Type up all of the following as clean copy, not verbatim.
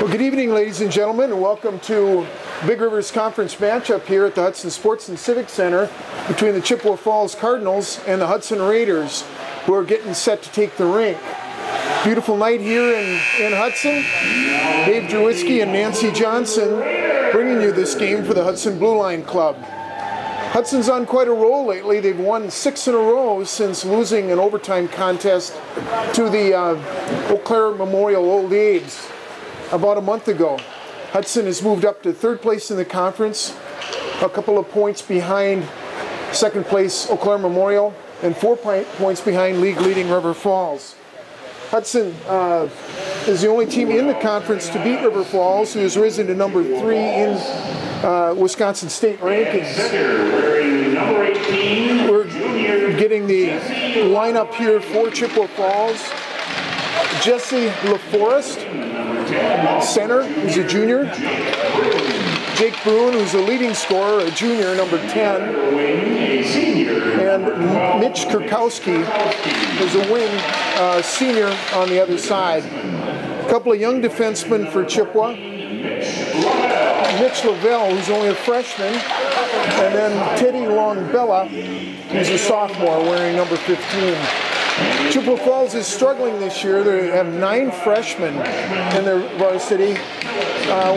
Well, good evening, ladies and gentlemen, and welcome to Big River's conference matchup here at the Hudson Sports and Civic Center between the Chippewa Falls Cardinals and the Hudson Raiders, who are getting set to take the rink. Beautiful night here in Hudson. Dave Drewitsky and Nancy Johnson bringing you this game for the Hudson Blue Line Club. Hudson's on quite a roll lately. They've won 6 in a row since losing an overtime contest to the Eau Claire Memorial Old Abe's about a month ago. Hudson has moved up to 3rd place in the conference, a couple of points behind 2nd place Eau Claire Memorial, and 4 points behind league leading River Falls. Hudson is the only team in the conference to beat River Falls, who has risen to number 3 in Wisconsin State rankings. We're getting the lineup here for Chippewa Falls. Jesse LaForest, center, who's a junior. Jake Boone, who's a leading scorer, a junior, number 10. And Mitch Kurkowski is a wing senior on the other side. A couple of young defensemen for Chippewa. Mitch Lavelle, who's only a freshman. And then Teddy Longbella, who's a sophomore, wearing number 15. Chippewa Falls is struggling this year. They have 9 freshmen in their varsity.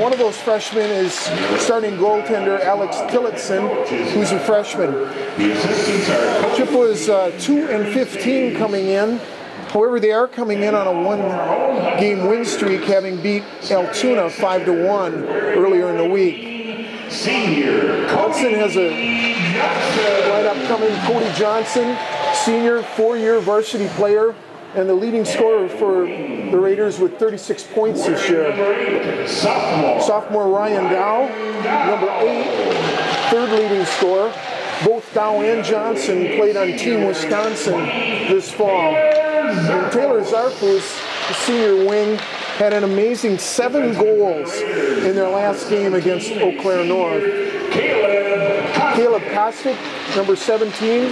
One of those freshmen is starting goaltender Alex Tillotson, who's a freshman. Chippewa is 2-15 coming in. However, they are coming in on a 1-game win streak, having beat Altoona 5-1 earlier in the week. Hudson has a lineup coming. Cody Johnson, senior, 4-year varsity player, and the leading scorer for the Raiders with 36 points this year. Sophomore Ryan Dow, number 8, 3rd leading scorer. Both Dow and Johnson played on Team Wisconsin this fall. And Taylor Zarfus, the senior wing, had an amazing 7 goals in their last game against Eau Claire North. Caleb Kostick, number 17,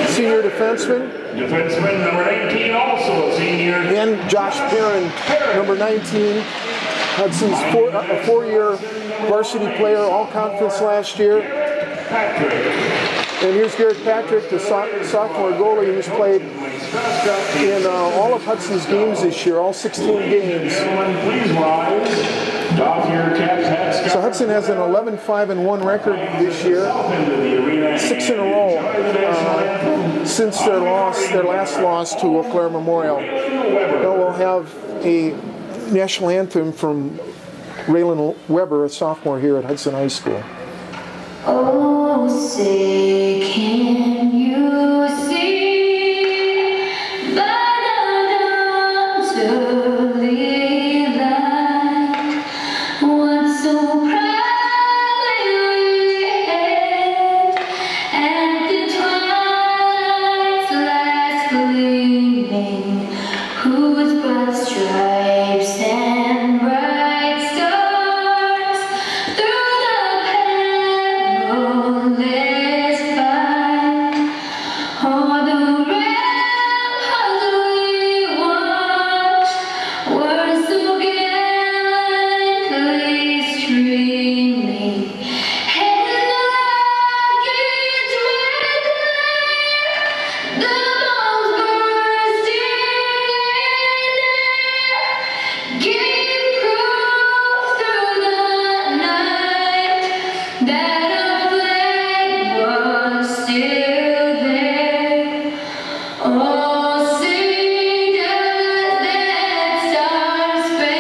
senior defenseman. Defenseman number 19, also a senior. And Josh Perrin, number 19, Hudson's 4-year varsity player, all-conference last year. And here's Garrett Patrick, the sophomore goalie, who's played in all of Hudson's games this year, all 16 games. So Hudson has an 11-5-1 record this year, 6 in a row since their last loss to Eau Claire Memorial. Now we'll have a national anthem from Raylan Weber, a sophomore here at Hudson High School. Oh, say, can you see by the dawn's early light what so proudly we hailed at the twilight's last gleaming, whose broad stripes and bright stars through the perilous fight, o'er the ramparts we watched were so gallantly streaming, and the rockets were clear, the bombs bursting in air, gave proof through the night that our flag was still there. Oh, sing does that star-spangled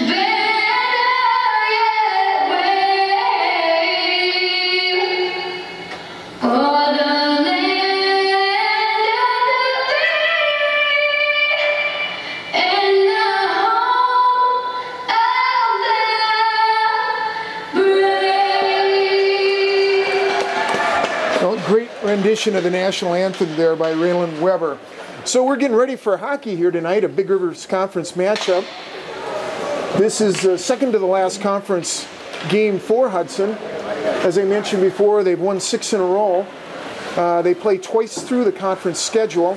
banner yet wave o'er the land of the free and the home of the brave. Well, great rendition of the national anthem there by Raylan Weber. So we're getting ready for hockey here tonight, a Big Rivers Conference matchup. This is the second to the last conference game for Hudson. As I mentioned before, they've won 6 in a row. They play twice through the conference schedule.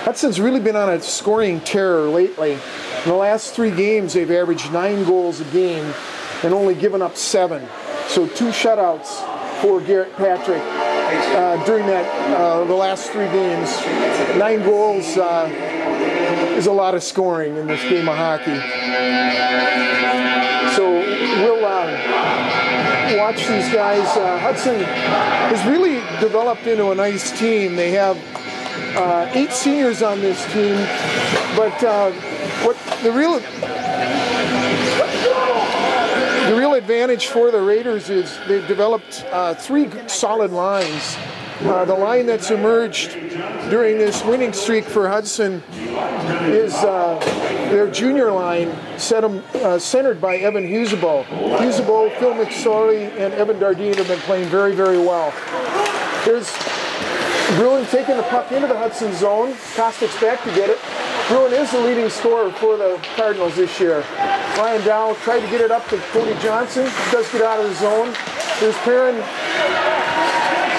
Hudson's really been on a scoring tear lately. In the last 3 games, they've averaged 9 goals a game and only given up 7. So 2 shutouts for Garrett Patrick during the last 3 games. 9 goals is a lot of scoring in this game of hockey. So we'll watch these guys. Hudson has really developed into a nice team. They have 8 seniors on this team, but what the real advantage for the Raiders is they've developed 3 solid lines. The line that's emerged during this winning streak for Hudson is their junior line, centered by Evan Husebo. Husebo, Phil McSorley, and Evan Dardine have been playing very, very well. There's Bruin taking the puck into the Hudson zone. Kostic's back to get it. Bruin is the leading scorer for the Cardinals this year. Ryan Dow tried to get it up to Cody Johnson. He does get out of the zone. There's Perrin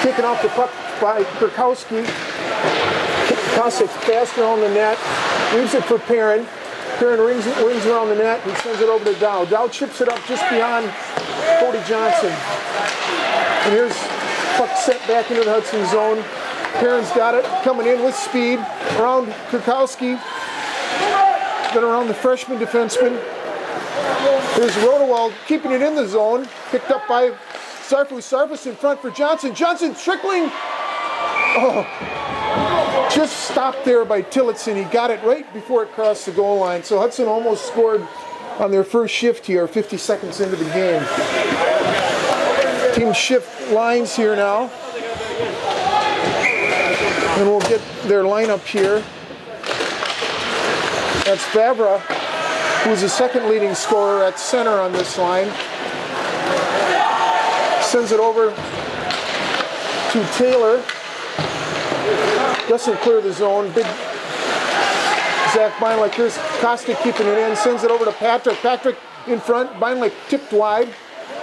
taking off the puck by Kurkowski. Kostic's fast around the net. Leaves it for Perrin. Perrin rings around the net and sends it over to Dow. Dow chips it up just beyond Cody Johnson. And here's puck sent back into the Hudson zone. Perrin's got it, coming in with speed around Kurkowski, then around the freshman defenseman. There's Rodewald keeping it in the zone, picked up by Sarfus. Sarfus in front for Johnson. Johnson trickling. Oh, just stopped there by Tillotson. He got it right before it crossed the goal line. So Hudson almost scored on their first shift here, 50 seconds into the game. Team shift lines here now. And we'll get their lineup here. That's Vavra, who's the second leading scorer at center on this line. Sends it over to Taylor. Doesn't clear the zone. Big Zach Beinlich. Here's Kostic keeping it in. Sends it over to Patrick. Patrick in front. Beinlich tipped wide.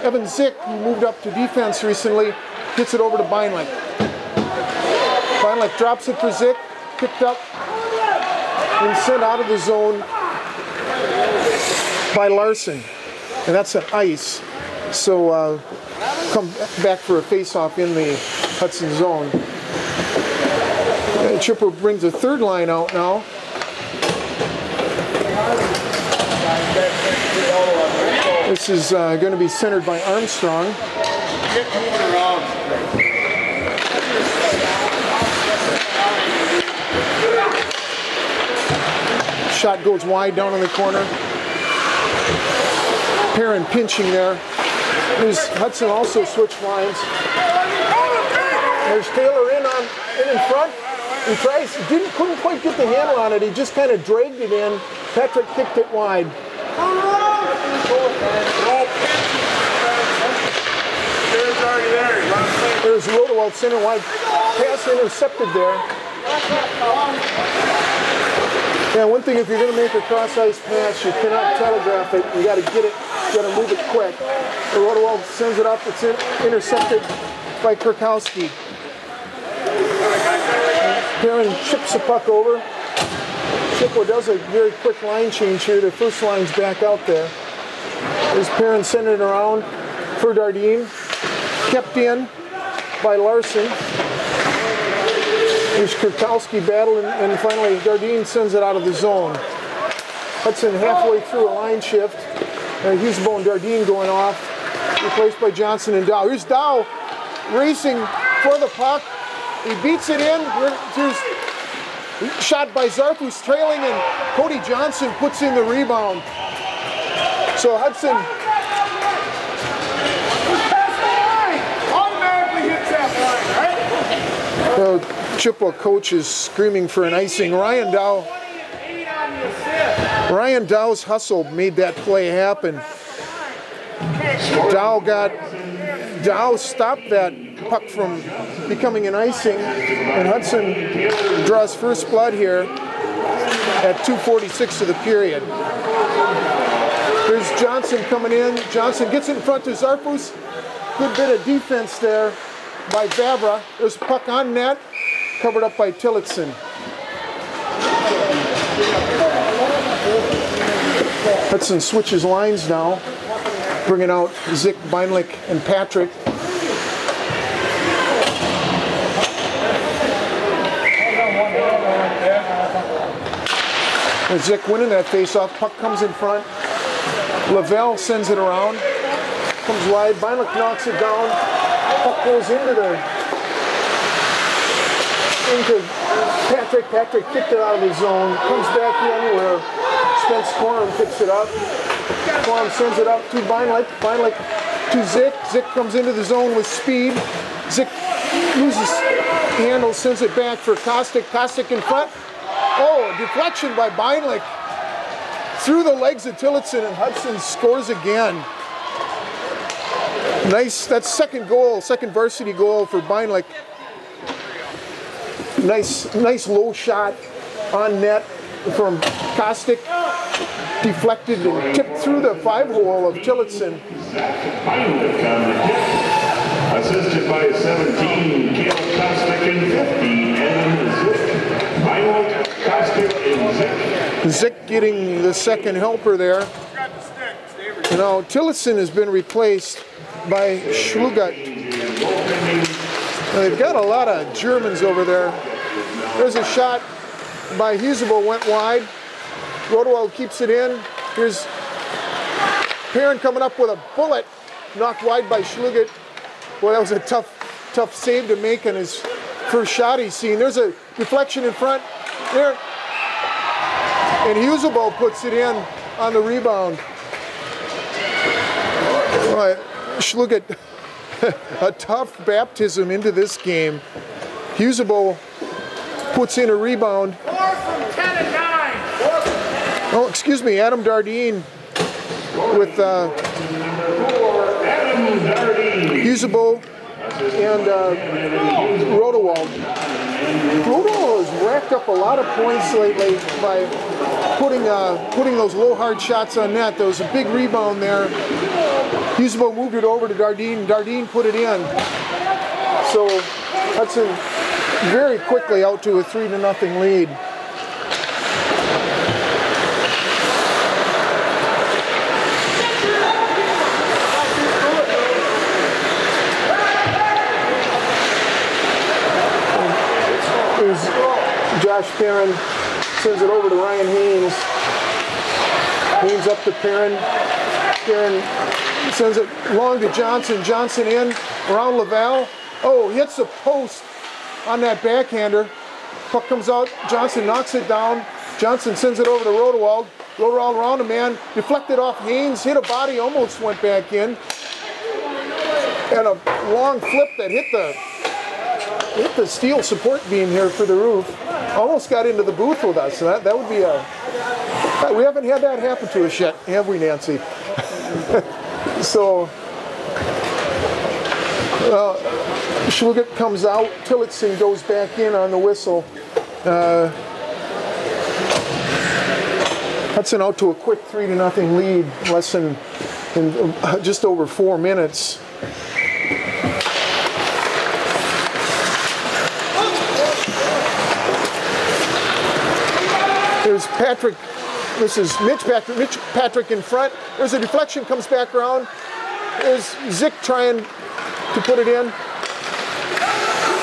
Evan Zick, who moved up to defense recently, gets it over to Beinlich. Beinlich drops it for Zick. Picked up and sent out of the zone by Larson. And that's an ice. So come back for a face-off in the Hudson zone. Chippewa brings a third line out now. This is going to be centered by Armstrong. Shot goes wide down in the corner. Perrin pinching there. There's Hudson also switched lines. There's Taylor in front. He couldn't quite get the handle on it. He just kind of dragged it in. Patrick kicked it wide. There's Rodewald center wide. Pass intercepted there. Yeah, one thing, if you're going to make a cross-ice pass, you cannot telegraph it. You got to get it. You got to move it quick. Rodewald sends it up. It's intercepted by Kurkowski. Perrin chips the puck over. Chippewa does a very quick line change here. Their first line's back out there. There's Perrin sending it around for Dardine. Kept in by Larson. There's Kurkowski battling, and finally Dardine sends it out of the zone. Hudson halfway through a line shift. Husebo and Dardine going off. Replaced by Johnson and Dow. Here's Dow racing for the puck. He beats it in. Here's shot by Zarf, who's trailing, and Cody Johnson puts in the rebound. So Hudson automatically hits that line, right? the Chippewa coach is screaming for an icing. Ryan Dow's hustle made that play happen. Dow stopped that puck from becoming an icing, and Hudson draws first blood here at 2:46 of the period. There's Johnson coming in. Johnson gets in front to Zarfus. Good bit of defense there by Vavra. There's a puck on net, covered up by Tillotson. Hudson switches lines now, bringing out Zick, Beinlich, and Patrick. And Zick winning that face-off. Puck comes in front. Lavelle sends it around. Comes wide. Beinlich knocks it down. Puck goes into Patrick. Patrick kicked it out of the zone. Comes back in where Spence Corum picks it up. Corum sends it up to Beinlich. Beinlich to Zick. Zick comes into the zone with speed. Zick loses handle, sends it back for Kostic. Kostic in front. Oh, deflection by Beinlich. Through the legs of Tillotson, and Hudson scores again. Nice, that's second varsity goal for Beinlich. Nice low shot on net from Kostic. Deflected and tipped through the 5-hole of Tillotson. Assisted by 17, Kale Kostic, and 15, Evan Zick. Beinlich, Kostic, and Zick. Zick getting the second helper there. Now Tillotson has been replaced by Schlugat. Now, they've got a lot of Germans over there. There's a shot by Husebo, went wide. Rodewald keeps it in. Here's Perrin coming up with a bullet, knocked wide by Schlugat. Boy, that was a tough save to make on his first shot he's seen. There's a deflection in front there. And Husebo puts it in on the rebound. All right, Schlugat, a tough baptism into this game. Husebo puts in a rebound. 4 from 10 and 9. Oh, excuse me, Adam Dardine with Husebo and Rodewald. Rodewald has racked up a lot of points lately by putting those low hard shots on net. There was a big rebound there. Husebo moved it over to Dardine. Dardine put it in. So Hudson very quickly out to a 3-0 lead. Josh Perrin sends it over to Ryan Haynes. Haynes up to Perrin. Perrin sends it long to Johnson. Johnson in, around Lavelle. Oh, he hits the post on that backhander. Puck comes out. Johnson knocks it down. Johnson sends it over to Rodewald. Rodewald around a man. Deflected off Haynes. Hit a body, almost went back in. And a long flip that hit the steel support beam here for the roof. Almost got into the booth with us. So that would be we haven't had that happen to us yet, have we, Nancy? So, Schlugat comes out. Tillotson goes back in on the whistle. Hudson out to a quick 3-0 lead, less than just over 4 minutes. There's Patrick, this is Mitch Patrick in front. There's a deflection, comes back around. There's Zick trying to put it in.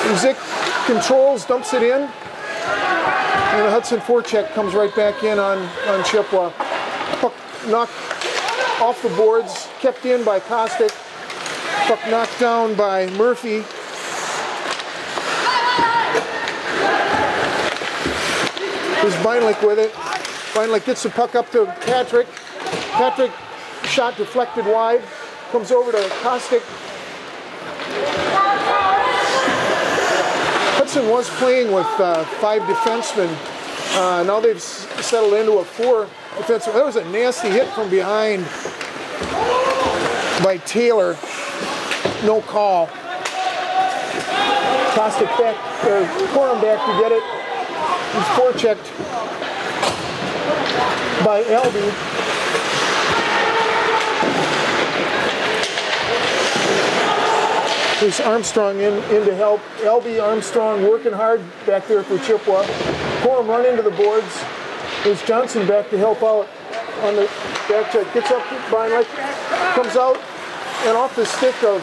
And Zick controls, dumps it in. And the Hudson forecheck comes right back in on Chippewa. Puck knocked off the boards, kept in by Kostic. Puck knocked down by Murphy. There's Beinlich with it. Beinlich gets the puck up to Patrick. Patrick, shot deflected wide. Comes over to Kostic. Hudson was playing with 5 defensemen. Now they've settled into a 4 defenseman. That was a nasty hit from behind by Taylor. No call. Kostic back, or Corum back to get it. He's forechecked by Albee. There's Armstrong in to help. Albee, Armstrong working hard back there for Chippewa. Corum run into the boards. There's Johnson back to help out on the back check. Gets up behind right, comes out and off the stick of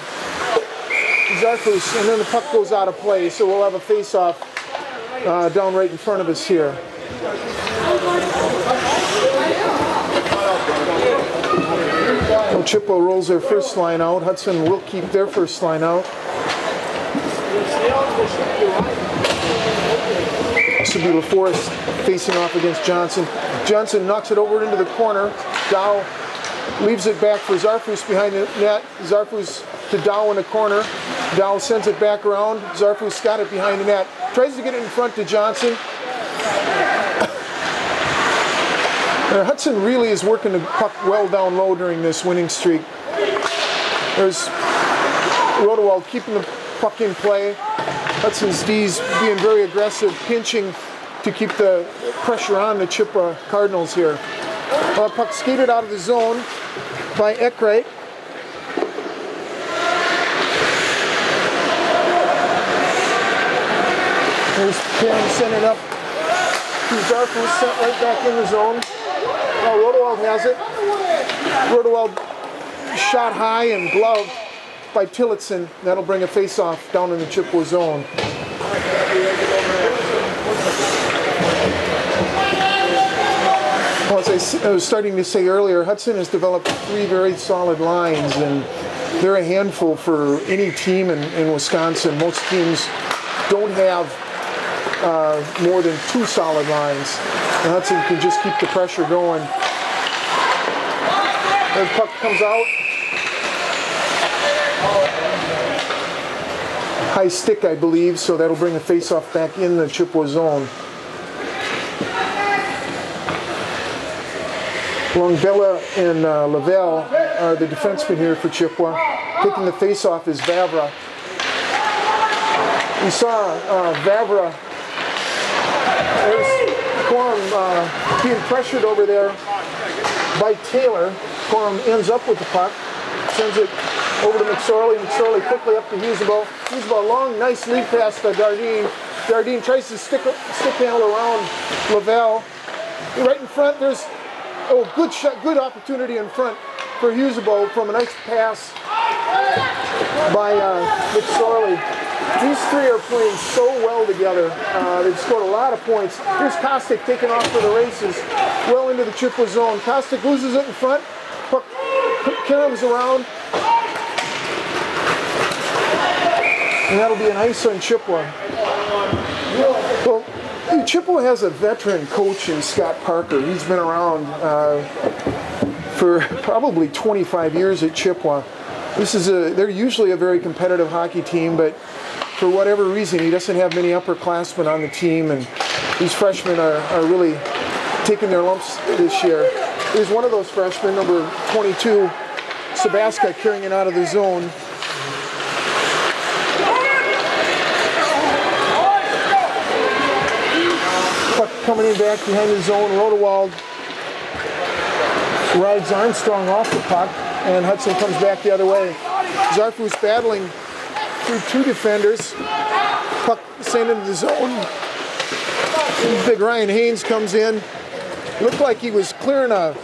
Zarfus, and then the puck goes out of play. So we'll have a face-off down right in front of us here. Well, Chippewa rolls their first line out. Hudson will keep their first line out. This will be LaForest facing off against Johnson. Johnson knocks it over into the corner. Dow leaves it back for Zarfus behind the net. Zarfus to Dow in the corner. Dow sends it back around. Zarfus got it behind the net. Tries to get it in front to Johnson. Hudson really is working the puck well down low during this winning streak. There's Rodewald keeping the puck in play. Hudson's D's being very aggressive, pinching to keep the pressure on the Chippewa Cardinals here. Puck skated out of the zone by Eckrite. There's Karen sending up to Zarfus, sent right back in the zone. Now Rodewald has it. Rodewald shot high and gloved by Tillotson. That'll bring a face-off down in the Chippewa zone. Well, as I was starting to say earlier, Hudson has developed 3 very solid lines, and they're a handful for any team in Wisconsin. Most teams don't have more than 2 solid lines. And Hudson can just keep the pressure going. The puck comes out. High stick, I believe, so that'll bring a face-off back in the Chippewa zone. Longbella and Lavelle are the defensemen here for Chippewa. Taking the face-off is Vavra. We saw Vavra. There's Corum being pressured over there by Taylor. Corum ends up with the puck, sends it over to McSorley. McSorley quickly up to Husebo. Husebo, long, nice lead pass to Dardine. Dardine tries to stick handle around Lavelle. Right in front, there's good shot, good opportunity in front for Husebo from a nice pass by McSorley. These 3 are playing so well together. They've scored a lot of points. Here's Kostick taking off for the races, well into the Chippewa zone. Kostick loses it in front. Puck caroms around. And that'll be an ice on Chippewa. Well, Chippewa has a veteran coach in Scott Parker. He's been around for probably 25 years at Chippewa. They're usually a very competitive hockey team, but for whatever reason, he doesn't have many upperclassmen on the team, and these freshmen are really taking their lumps this year. Here's one of those freshmen, number 22, Sebaska, carrying it out of the zone. Puck coming in back behind the zone. Rodewald rides Armstrong off the puck, and Hudson comes back the other way. Zarfus battling through 2 defenders. Puck sent into the zone. Big Ryan Haynes comes in. Looked like he was clearing a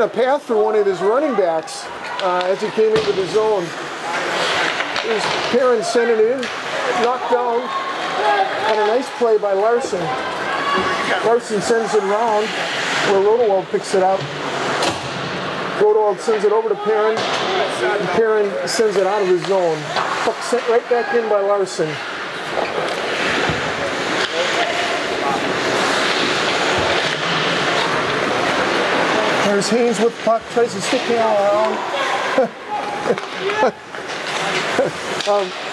path for one of his running backs as he came into the zone. There's Perrin sending it in, knocked down, and a nice play by Larson. Larson sends it around where Rodewald picks it up. Rodewald sends it over to Perrin, and Perrin sends it out of the zone. Puck sent right back in by Larson. There's Haynes with the puck, tries to stick him around.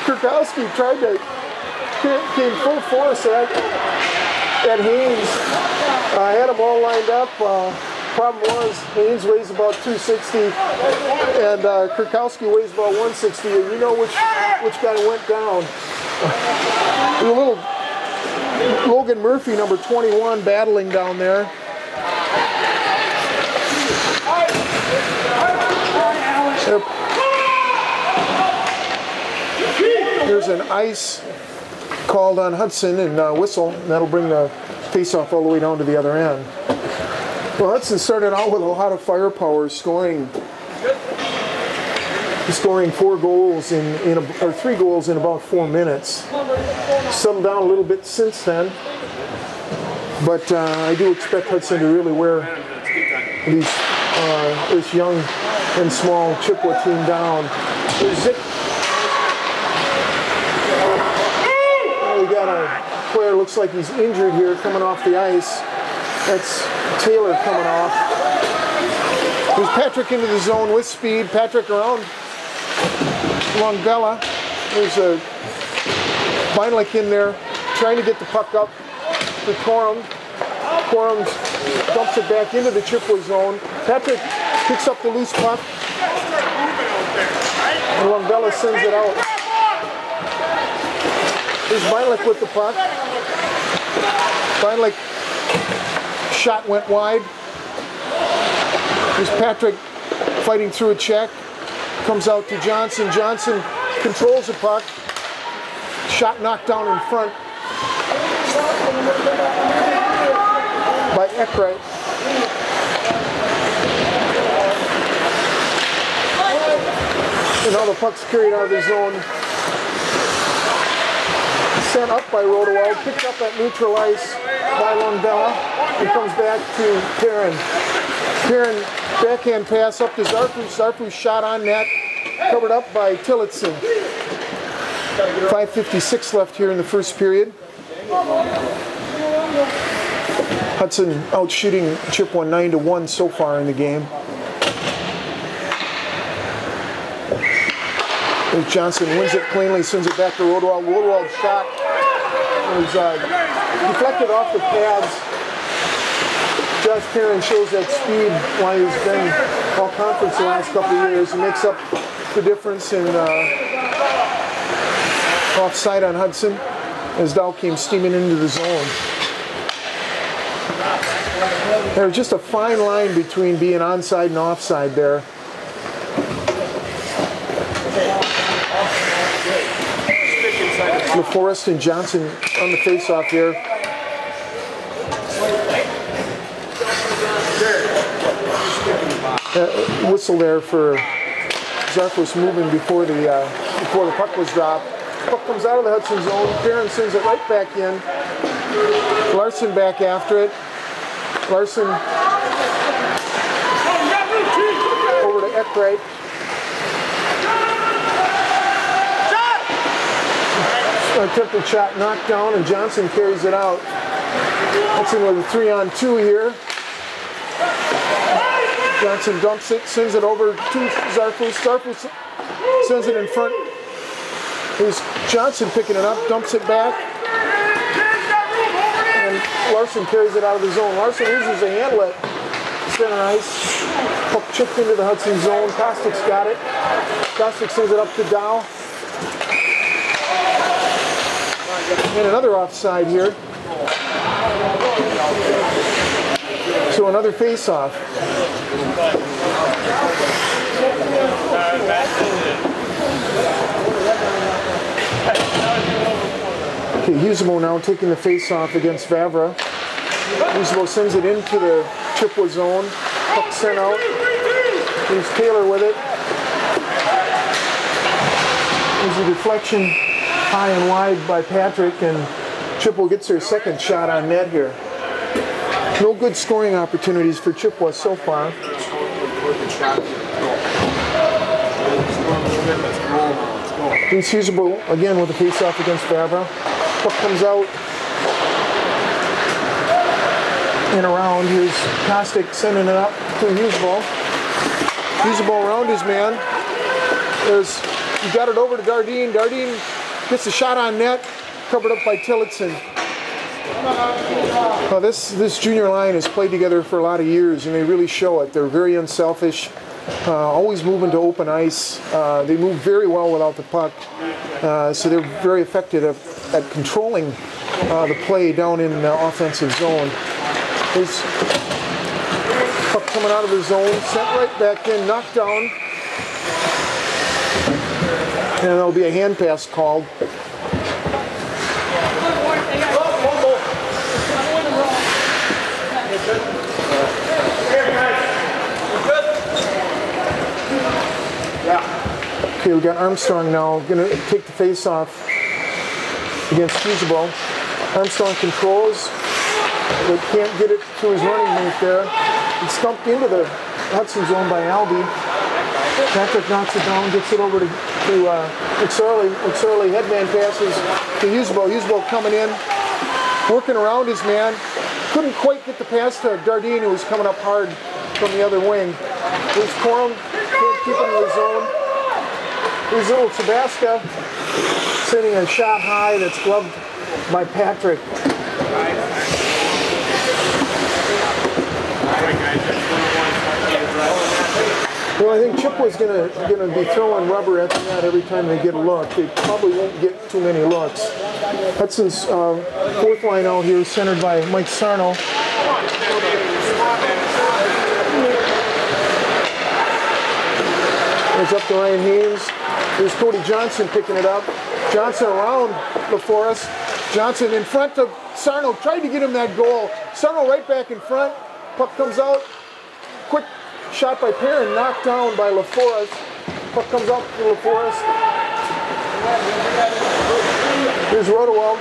Kurkowski came full force at Haynes. Had him all lined up. Problem was, Haynes weighs about 260, and Kurkowski weighs about 160, and you know which guy went down. There's a little Logan Murphy, number 21, battling down there. There's an ice called on Hudson and whistle, and that'll bring the face-off all the way down to the other end. Well, Hudson started out with a lot of firepower, scoring 4 goals or 3 goals in about 4 minutes. Settled down a little bit since then, but I do expect Hudson to really wear this young and small Chippewa team down. There's Zick. We got a player, looks like he's injured here, coming off the ice. That's Taylor coming off. There's Patrick into the zone with speed. Patrick around Longella. There's a Beinlich in there trying to get the puck up for Corum. Corum dumps it back into the Chippewa zone. Patrick picks up the loose puck. And Longella sends it out. There's Beinlich with the puck. Beinlich shot went wide. There's Patrick fighting through a check. Comes out to Johnson. Johnson controls the puck. Shot knocked down in front by Eckrite. And now the puck's carried out of the zone. Sent up by Rodewald, picked up at neutral ice by Longella. It comes back to Perrin. Perrin, backhand pass up to Zarfus. Zarfus shot on net, covered up by Tillotson. 5:56 left here in the first period. Hudson out shooting Chippewa 9-1 so far in the game. As Johnson wins it cleanly, sends it back to Rodewald. Rodewald's shot was deflected off the pads. Josh Perrin shows that speed while he's been all conference the last couple of years. He makes up the difference in offside on Hudson as Dow came steaming into the zone. There's just a fine line between being onside and offside there. LaForest and Johnson on the face-off here. Whistle there for Zarfus moving before the puck was dropped. Puck comes out of the Hudson zone. Perrin sends it right back in. Larson back after it. Larson over to Eckrite. Attempted shot knocked down, and Johnson carries it out. Hudson with a 3-on-2 here. Johnson dumps it, sends it over to Zarfus. Zarfus sends it in front. Here's Johnson picking it up, dumps it back. And Larson carries it out of the zone. Larson loses a handle at center ice. Puck chipped into the Hudson zone. Kostik's got it. Kostik sends it up to Dow. And another offside here. So another face-off. Okay, Husebo now taking the face-off against Vavra. Husebo sends it into the Chippewa zone. Puck sent out. Here's Taylor with it. There's a deflection high and wide by Patrick, and Chippewa gets their second shot on net here. No good scoring opportunities for Chippewa so far. Here's Husebo again with a face-off against Vavra. Puck comes out and around. Here's Kostik sending it up to Husebo. Husebo around his man. He got it over to Dardine. Dardine gets a shot on net, covered up by Tillotson. This junior line has played together for a lot of years, and they really show it. They're very unselfish, always moving to open ice. They move very well without the puck, so they're very effective at controlling the play down in the offensive zone. There's puck coming out of the zone, sent right back in, knocked down. And there'll be a hand pass called. Okay, we got Armstrong now going to take the face-off against Husebo. Armstrong controls, but can't get it to his running mate there. It's stumped into the Hudson zone by Albie. Patrick knocks it down, gets it over to McSorley. McSorley headman passes to Husebo. Husebo coming in, working around his man. Couldn't quite get the pass to Dardine, who was coming up hard from the other wing. Here's Corum, can't keep him in the zone. Here's little Tabasca sending a shot high that's gloved by Patrick. Well, I think Chippewa's gonna be throwing rubber at the net every time they get a look. They probably won't get too many looks. Hudson's fourth line out here, centered by Mike Sarno. It's up to Ryan Haynes. There's Cody Johnson picking it up. Johnson around LaForest. Johnson in front of Sarno, tried to get him that goal. Sarno right back in front. Puck comes out. Quick shot by Perrin, knocked down by LaForest. Puck comes out to LaForest. Here's Rodewald.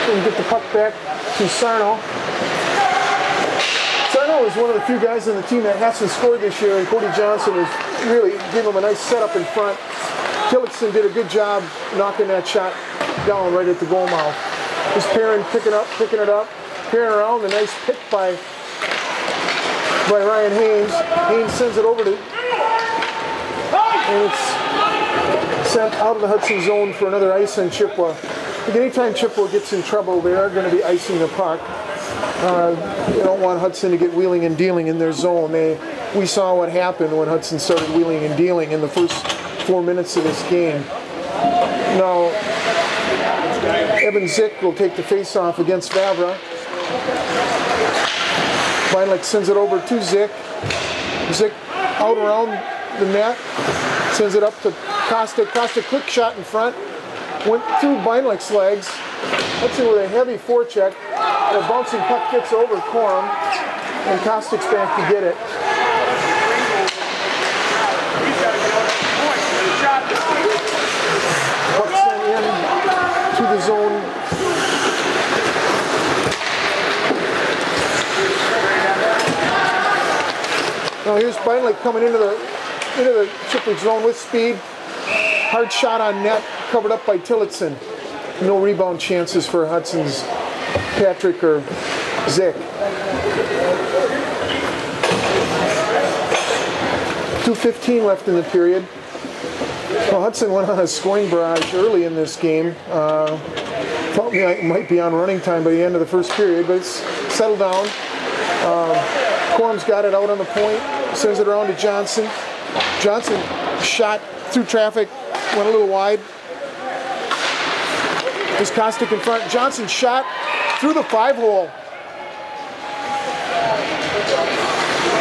Can get the puck back to Sarno. Sarno is one of the few guys on the team that hasn't scored this year, and Cody Johnson is really giving him a nice setup in front. Tillotson did a good job knocking that shot down right at the goal mouth. This Perrin picking it up. Perrin around, a nice pick by Ryan Haynes. Haynes sends it over to, and it's sent out of the Hudson zone for another ice on Chippewa. I think anytime Chippewa gets in trouble, they are going to be icing the puck. They don't want Hudson to get wheeling and dealing in their zone. We saw what happened when Hudson started wheeling and dealing in the first 4 minutes of this game. Now, Evan Zick will take the face-off against Vavra. Beinlich sends it over to Zick. Zick out around the net, sends it up to Costa. Costa, quick shot in front, went through Beinlich's legs. Hudson with a heavy forecheck. A bouncing puck gets over Corum, and Kostic's back to get it. Puck sent in to the zone. Now here's Beinlich coming into the Chippewa zone with speed. Hard shot on net, covered up by Tillotson. No rebound chances for Hudson's Patrick or Zick. 2:15 left in the period. Well, Hudson went on a scoring barrage early in this game. Thought it might be on running time by the end of the first period, but it's settled down. Corum's got it out on the point, sends it around to Johnson. Johnson shot through traffic, went a little wide. There's Kostic in front. Johnson shot through the 5-hole.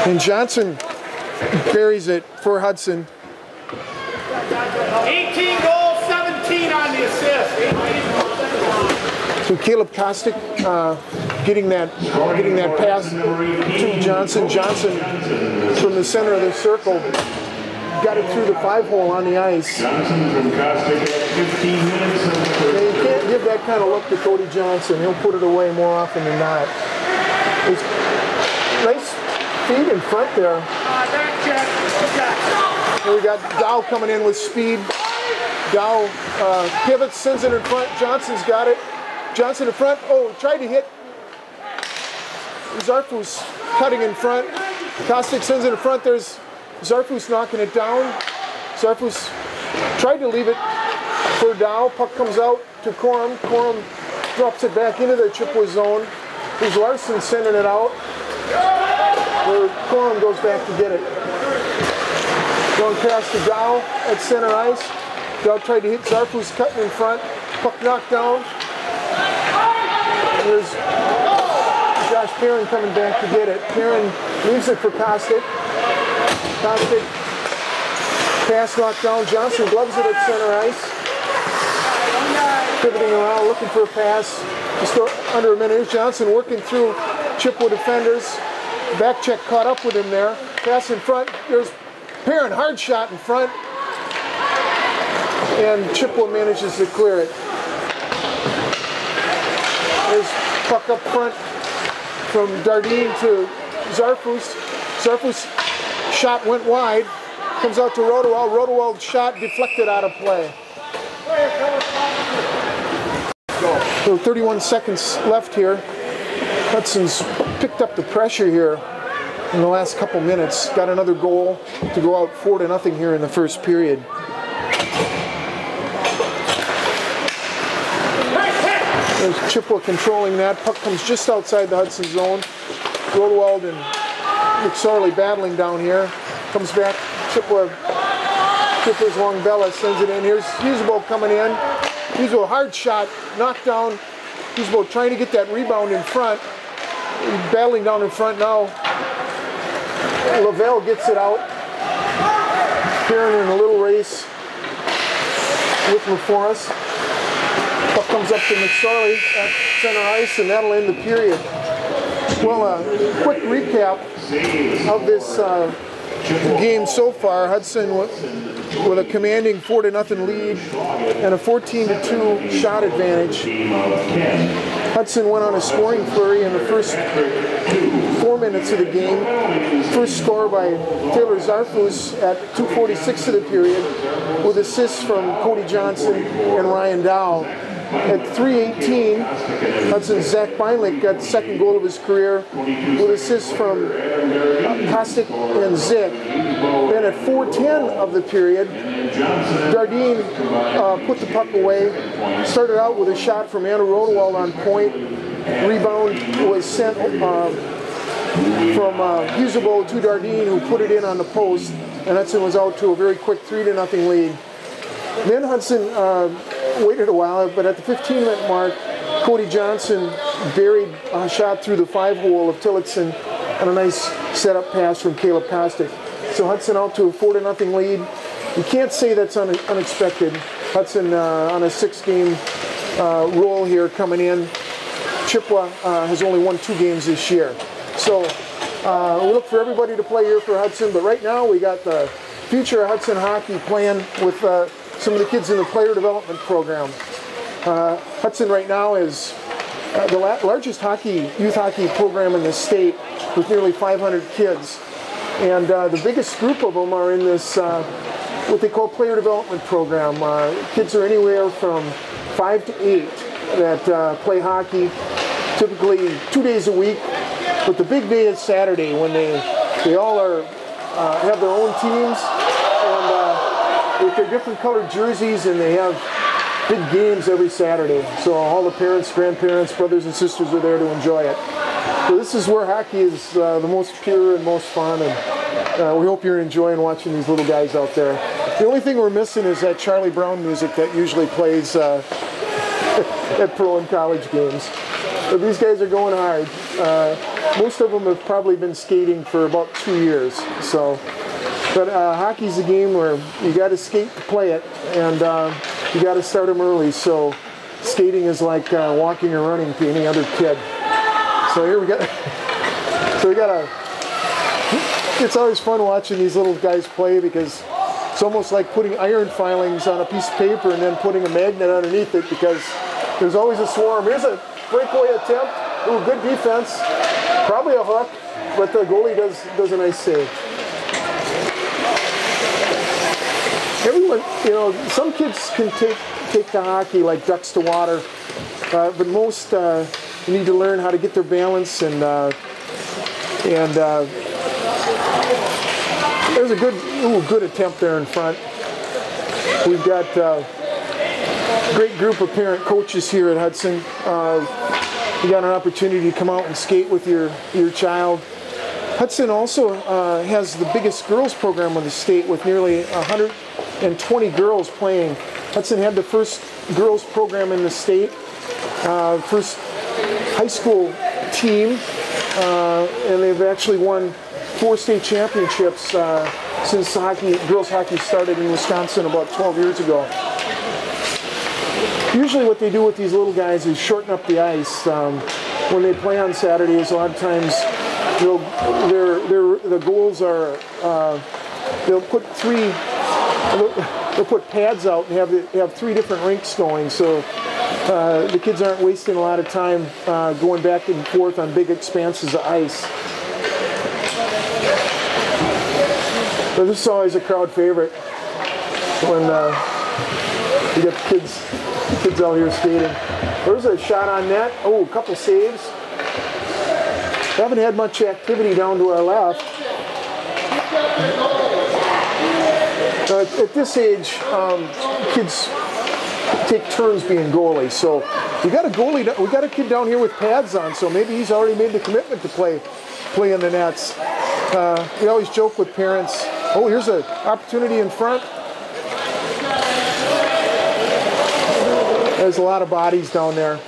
And Johnson buries it for Hudson. 18 goals, 17 on the assist. So Caleb Kostic getting that pass to Johnson. Johnson from the center of the circle got it through the 5-hole on the ice. Johnson from Kostic at 15 minutes. Yeah, you can't give that kind of look to Cody Johnson. He'll put it away more often than not. It's nice feed in front there. And we got Dow coming in with speed. Dow pivots, sends it in front. Johnson's got it. Johnson in front. Oh, tried to hit. Zarfus cutting in front. Kostic sends it in front. There's Zarfus knocking it down. Zarfus tried to leave it for Dow. Puck comes out to Corum. Corum drops it back into the Chippewa zone. There's Larson sending it out. Where Corum goes back to get it. Going past to Dow at center ice. Dow tried to hit Zarfus, cutting in front. Puck knocked down. There's Josh Perrin coming back to get it. Perrin leaves it for Kostic. Kostic, pass knocked down. Johnson gloves it at center ice. Pivoting around, looking for a pass. Just under a minute. Here's Johnson working through Chippewa defenders. Back check caught up with him there. Pass in front. There's Perrin, hard shot in front. and Chippewa manages to clear it. There's puck up front from Dardine to Zarfus. Zarfus' shot went wide, comes out to Rodewald. Rodewald's shot deflected out of play. So 31 seconds left here. Hudson's picked up the pressure here in the last couple minutes. Got another goal to go out 4-0 here in the first period. There's Chippewa controlling that. Puck comes just outside the Hudson zone. Rodewald and McSorley battling down here. Comes back. Chippewa's Longbella sends it in. Here's Husebo coming in. Husebo, hard shot, knocked down. Husebo trying to get that rebound in front. He's battling down in front now. Lavelle gets it out. Kieran in a little race with LaForest. Puck comes up to McSorley at center ice, and that'll end the period. Well, a quick recap of this game so far. Hudson with a commanding 4-0 lead and a 14-2 shot advantage. Hudson went on a scoring flurry in the first 4 minutes of the game. First score by Taylor Zarfus at 2:46 of the period, with assists from Cody Johnson and Ryan Dow. At 3:18, Hudson's Zach Beinlich got the second goal of his career with assists from Kostic and Zick. Then at 4:10 of the period, Dardine put the puck away. Started out with a shot from Andrew Rodewald on point. Rebound was sent from Husebo to Dardine, who put it in on the post, and Hudson was out to a very quick 3-0 lead. Then Hudson waited a while, but at the 15-minute mark, Cody Johnson buried a shot through the 5-hole of Tillotson on a nice setup pass from Caleb Kostic. So Hudson out to a 4-0 lead. You can't say that's unexpected. Hudson on a 6-game roll here coming in. Chippewa has only won 2 games this year. So we look for everybody to play here for Hudson, but right now we got the future of Hudson hockey playing with some of the kids in the player development program. Hudson right now is the largest youth hockey program in the state with nearly 500 kids. And the biggest group of them are in this, what they call player development program. Kids are anywhere from 5 to 8 that play hockey, typically 2 days a week. But the big day is Saturday when they all have their own teams and with their different colored jerseys, and they have big games every Saturday. So all the parents, grandparents, brothers and sisters are there to enjoy it. So this is where hockey is the most pure and most fun, and we hope you're enjoying watching these little guys out there. The only thing we're missing is that Charlie Brown music that usually plays at pro and college games. But these guys are going hard. Most of them have probably been skating for about 2 years. But hockey's a game where you got to skate to play it, and you got to start them early. So skating is like walking or running to any other kid. So here we got. It's always fun watching these little guys play because it's almost like putting iron filings on a piece of paper and then putting a magnet underneath it, because there's always a swarm. Here's a breakaway attempt. Ooh, good defense. Probably a hook, but the goalie does a nice save. Everyone, some kids can take to hockey like ducks to water, but most need to learn how to get their balance, and there's a good attempt there in front. We've got a great group of parent coaches here at Hudson. You got an opportunity to come out and skate with your child. Hudson also has the biggest girls program in the state with nearly 120 girls playing. Hudson had the first girls program in the state, first high school team, and they've actually won 4 state championships since girls hockey started in Wisconsin about 12 years ago. Usually what they do with these little guys is shorten up the ice. When they play on Saturdays, a lot of times the goals are, they'll put 3 They'll put pads out and have 3 different rinks going, so the kids aren't wasting a lot of time going back and forth on big expanses of ice. But this is always a crowd favorite when you get the kids out here skating. There's a shot on net. Oh, a couple saves. Haven't had much activity down to our left. At this age, kids take turns being goalies. So we got a goalie. We got a kid down here with pads on. So maybe he's already made the commitment to play in the nets. We always joke with parents. Oh, here's an opportunity in front. There's a lot of bodies down there.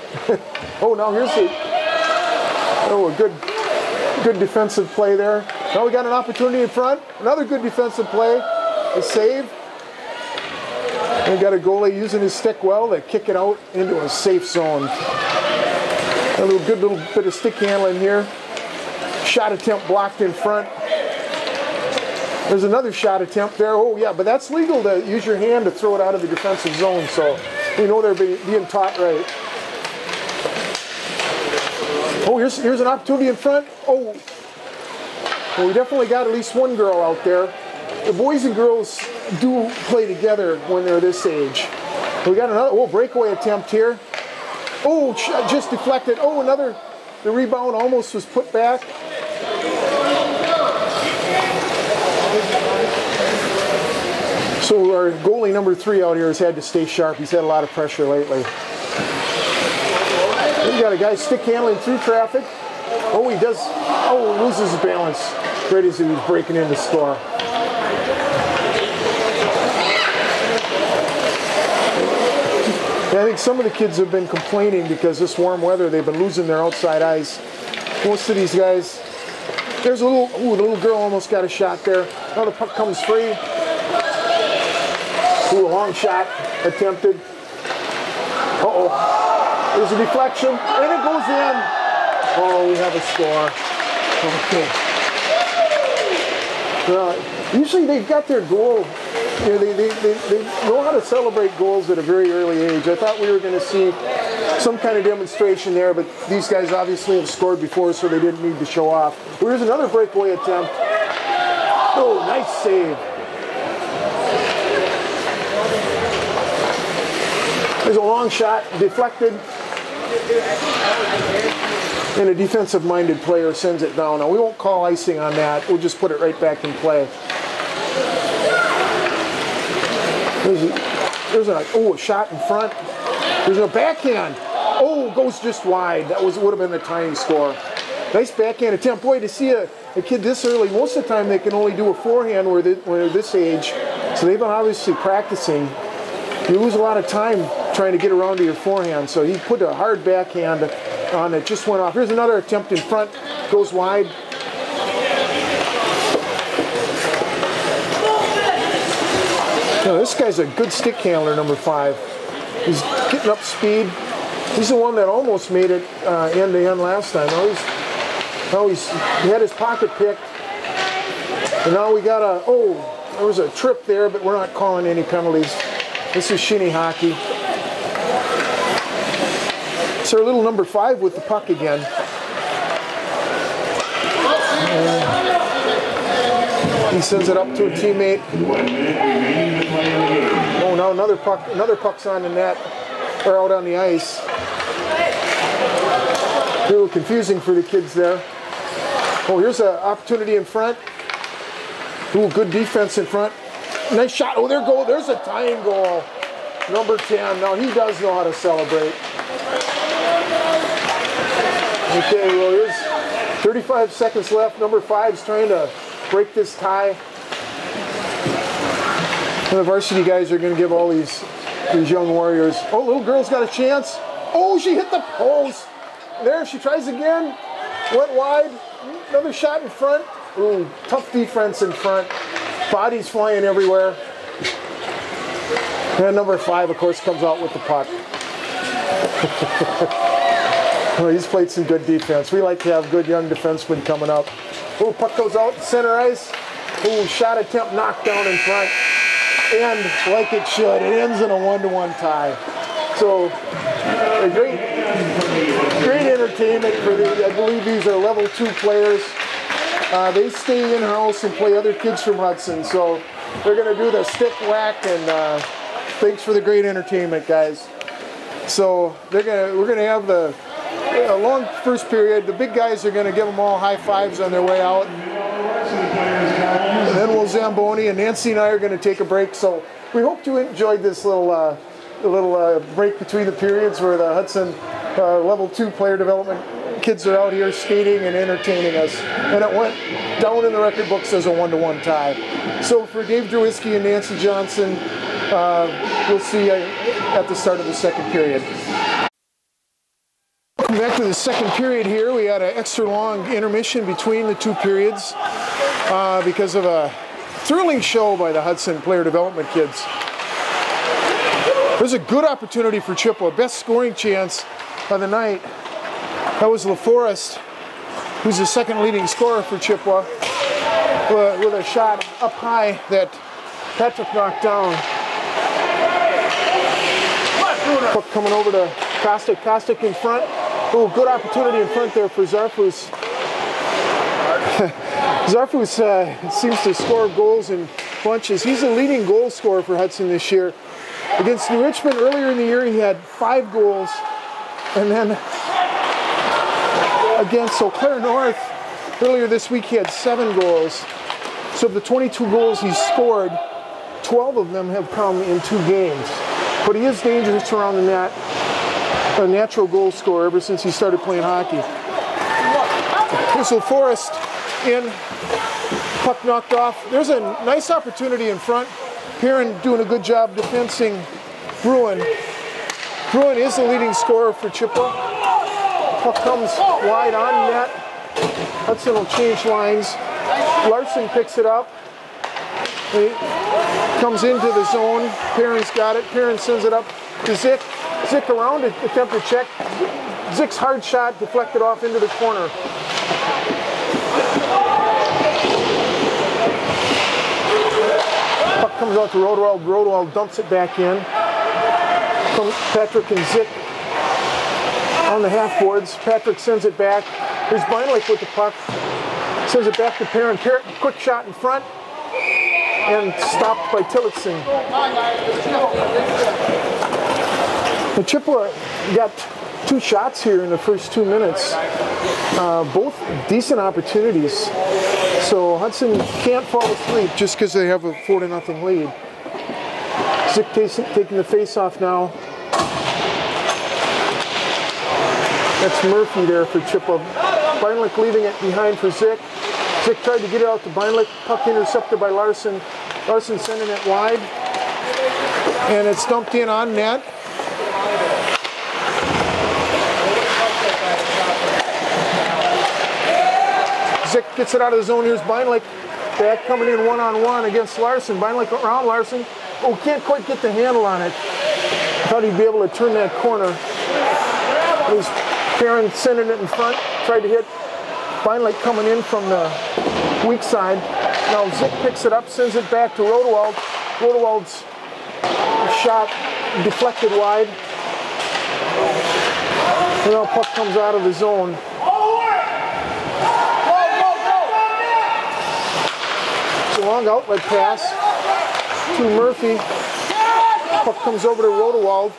Oh, now here's a good defensive play there. Now we got an opportunity in front. Another good defensive play. A save. And we got a goalie using his stick well to kick it out into a safe zone. A good little bit of stick handling here. Shot attempt blocked in front. There's another shot attempt there. Oh yeah, but that's legal to use your hand to throw it out of the defensive zone. So we know they're being taught right. Oh, here's an opportunity in front. Oh, well, we definitely got at least one girl out there. The boys and girls do play together when they're this age. We got another breakaway attempt here. Oh, just deflected. Oh, the rebound almost was put back. So our goalie number 3 out here has had to stay sharp. He's had a lot of pressure lately. We got a guy stick handling through traffic. Oh, he does. Oh, he loses his balance right as he was breaking in to score. I think some of the kids have been complaining because this warm weather, they've been losing their outside ice. Most of these guys. There's the little girl almost got a shot there. Now the puck comes free. Ooh, a long shot attempted. Uh-oh. There's a deflection, and it goes in. Oh, we have a score. Okay. Usually they've got their goal. You know, they know how to celebrate goals at a very early age. I thought we were going to see some kind of demonstration there, but these guys obviously have scored before, so they didn't need to show off. Well, here's another breakaway attempt. Oh, nice save. There's a long shot, deflected, and a defensive-minded player sends it down. Now, we won't call icing on that. We'll just put it right back in play. There's a shot in front. There's a backhand. Oh, goes just wide. That would have been a tiny score. Nice backhand attempt. Boy, to see a kid this early, most of the time they can only do a forehand when they're this age. So they've been obviously practicing. You lose a lot of time trying to get around to your forehand. So he put a hard backhand on it, just went off. Here's another attempt in front, goes wide. Now, this guy's a good stick handler, number 5. He's getting up speed. He's the one that almost made it end-to-end last time. He had his pocket picked. And now we got there was a trip there, but we're not calling any penalties. This is shinny hockey. It's our little number 5 with the puck again. He sends it up to a teammate. Oh, now another puck's on the net, or out on the ice. A little confusing for the kids there. Oh, here's an opportunity in front. Ooh, good defense in front. Nice shot. Oh, there's a tying goal. Number 10. Now he does know how to celebrate. Okay, well, here's 35 seconds left. Number 5's trying to break this tie. And the varsity guys are going to give all these young warriors. Oh, little girl's got a chance. Oh, she hit the post. There, she tries again. Went wide. Another shot in front. Ooh, tough defense in front. Bodies flying everywhere. And number 5, of course, comes out with the puck. Well, he's played some good defense. We like to have good young defensemen coming up. Ooh, puck goes out, center ice. Ooh, shot attempt knocked down in front. end like it should. It ends in a 1-1 tie. So a great entertainment for the, I believe these are level 2 players. They stay in-house and play other kids from Hudson. So they're going to do the stick whack, and thanks for the great entertainment, guys. So we're going to have a long first period. The big guys are going to give them all high fives on their way out. And then we'll Zamboni, and Nancy and I are going to take a break. So we hope you enjoyed this little break between the periods where the Hudson level 2 player development kids are out here skating and entertaining us. And it went down in the record books as a 1-1 tie. So for Dave Drewiski and Nancy Johnson, we'll see you at the start of the second period. Welcome back to the second period here. We had an extra long intermission between the 2 periods because of a thrilling show by the Hudson player development kids. There's a good opportunity for Chippewa, best scoring chance of the night. That was LaForest, who's the second leading scorer for Chippewa, with a shot up high that Patrick knocked down. Puck coming over to Kostic. Kostic in front. Oh, good opportunity in front there for Zarfus. Zarfus seems to score goals in bunches. He's the leading goal scorer for Hudson this year. Against New Richmond earlier in the year, he had 5 goals. And then against Eau Claire North earlier this week, he had 7 goals. So of the 22 goals he's scored, 12 of them have come in 2 games. But he is dangerous around the net, a natural goal scorer ever since he started playing hockey. Here's LaForest in, puck knocked off. There's a nice opportunity in front. Perrin doing a good job defensing Bruin. Bruin is the leading scorer for Chippewa. Puck comes wide on net. Hudson will change lines. Larson picks it up. He comes into the zone. Perrin's got it. Perrin sends it up to Zick. Zick around to attempt to check. Zick's hard shot deflected off into the corner. Puck comes out to Rodewald. Rodewald dumps it back in. Patrick and Zick on the half boards. Patrick sends it back. Here's Beinlich with the puck. Sends it back to Perrin. Perrin, quick shot in front. And stopped by Tillotson. The Chippewa got 2 shots here in the first 2 minutes. Both decent opportunities. So Hudson can't fall asleep just because they have a 4-0 lead. Zick taking the face-off now. That's Murphy there for Chippewa. Beinlich leaving it behind for Zick. Zick tried to get it out to Beinlich. Puck intercepted by Larson. Larson sending it wide. And it's dumped in on net. Zick gets it out of the zone. Here's Beinlich. Back coming in one-on-one against Larson. Beinlich around Larson. Oh, can't quite get the handle on it. Thought he'd be able to turn that corner. There's Perrin sending it in front. Tried to hit Beinlich coming in from the weak side. Now Zick picks it up, sends it back to Rodewald. Rodewald's shot deflected wide. And now puck comes out of the zone. It's a long outlet pass to Murphy. Puck comes over to Rodewald.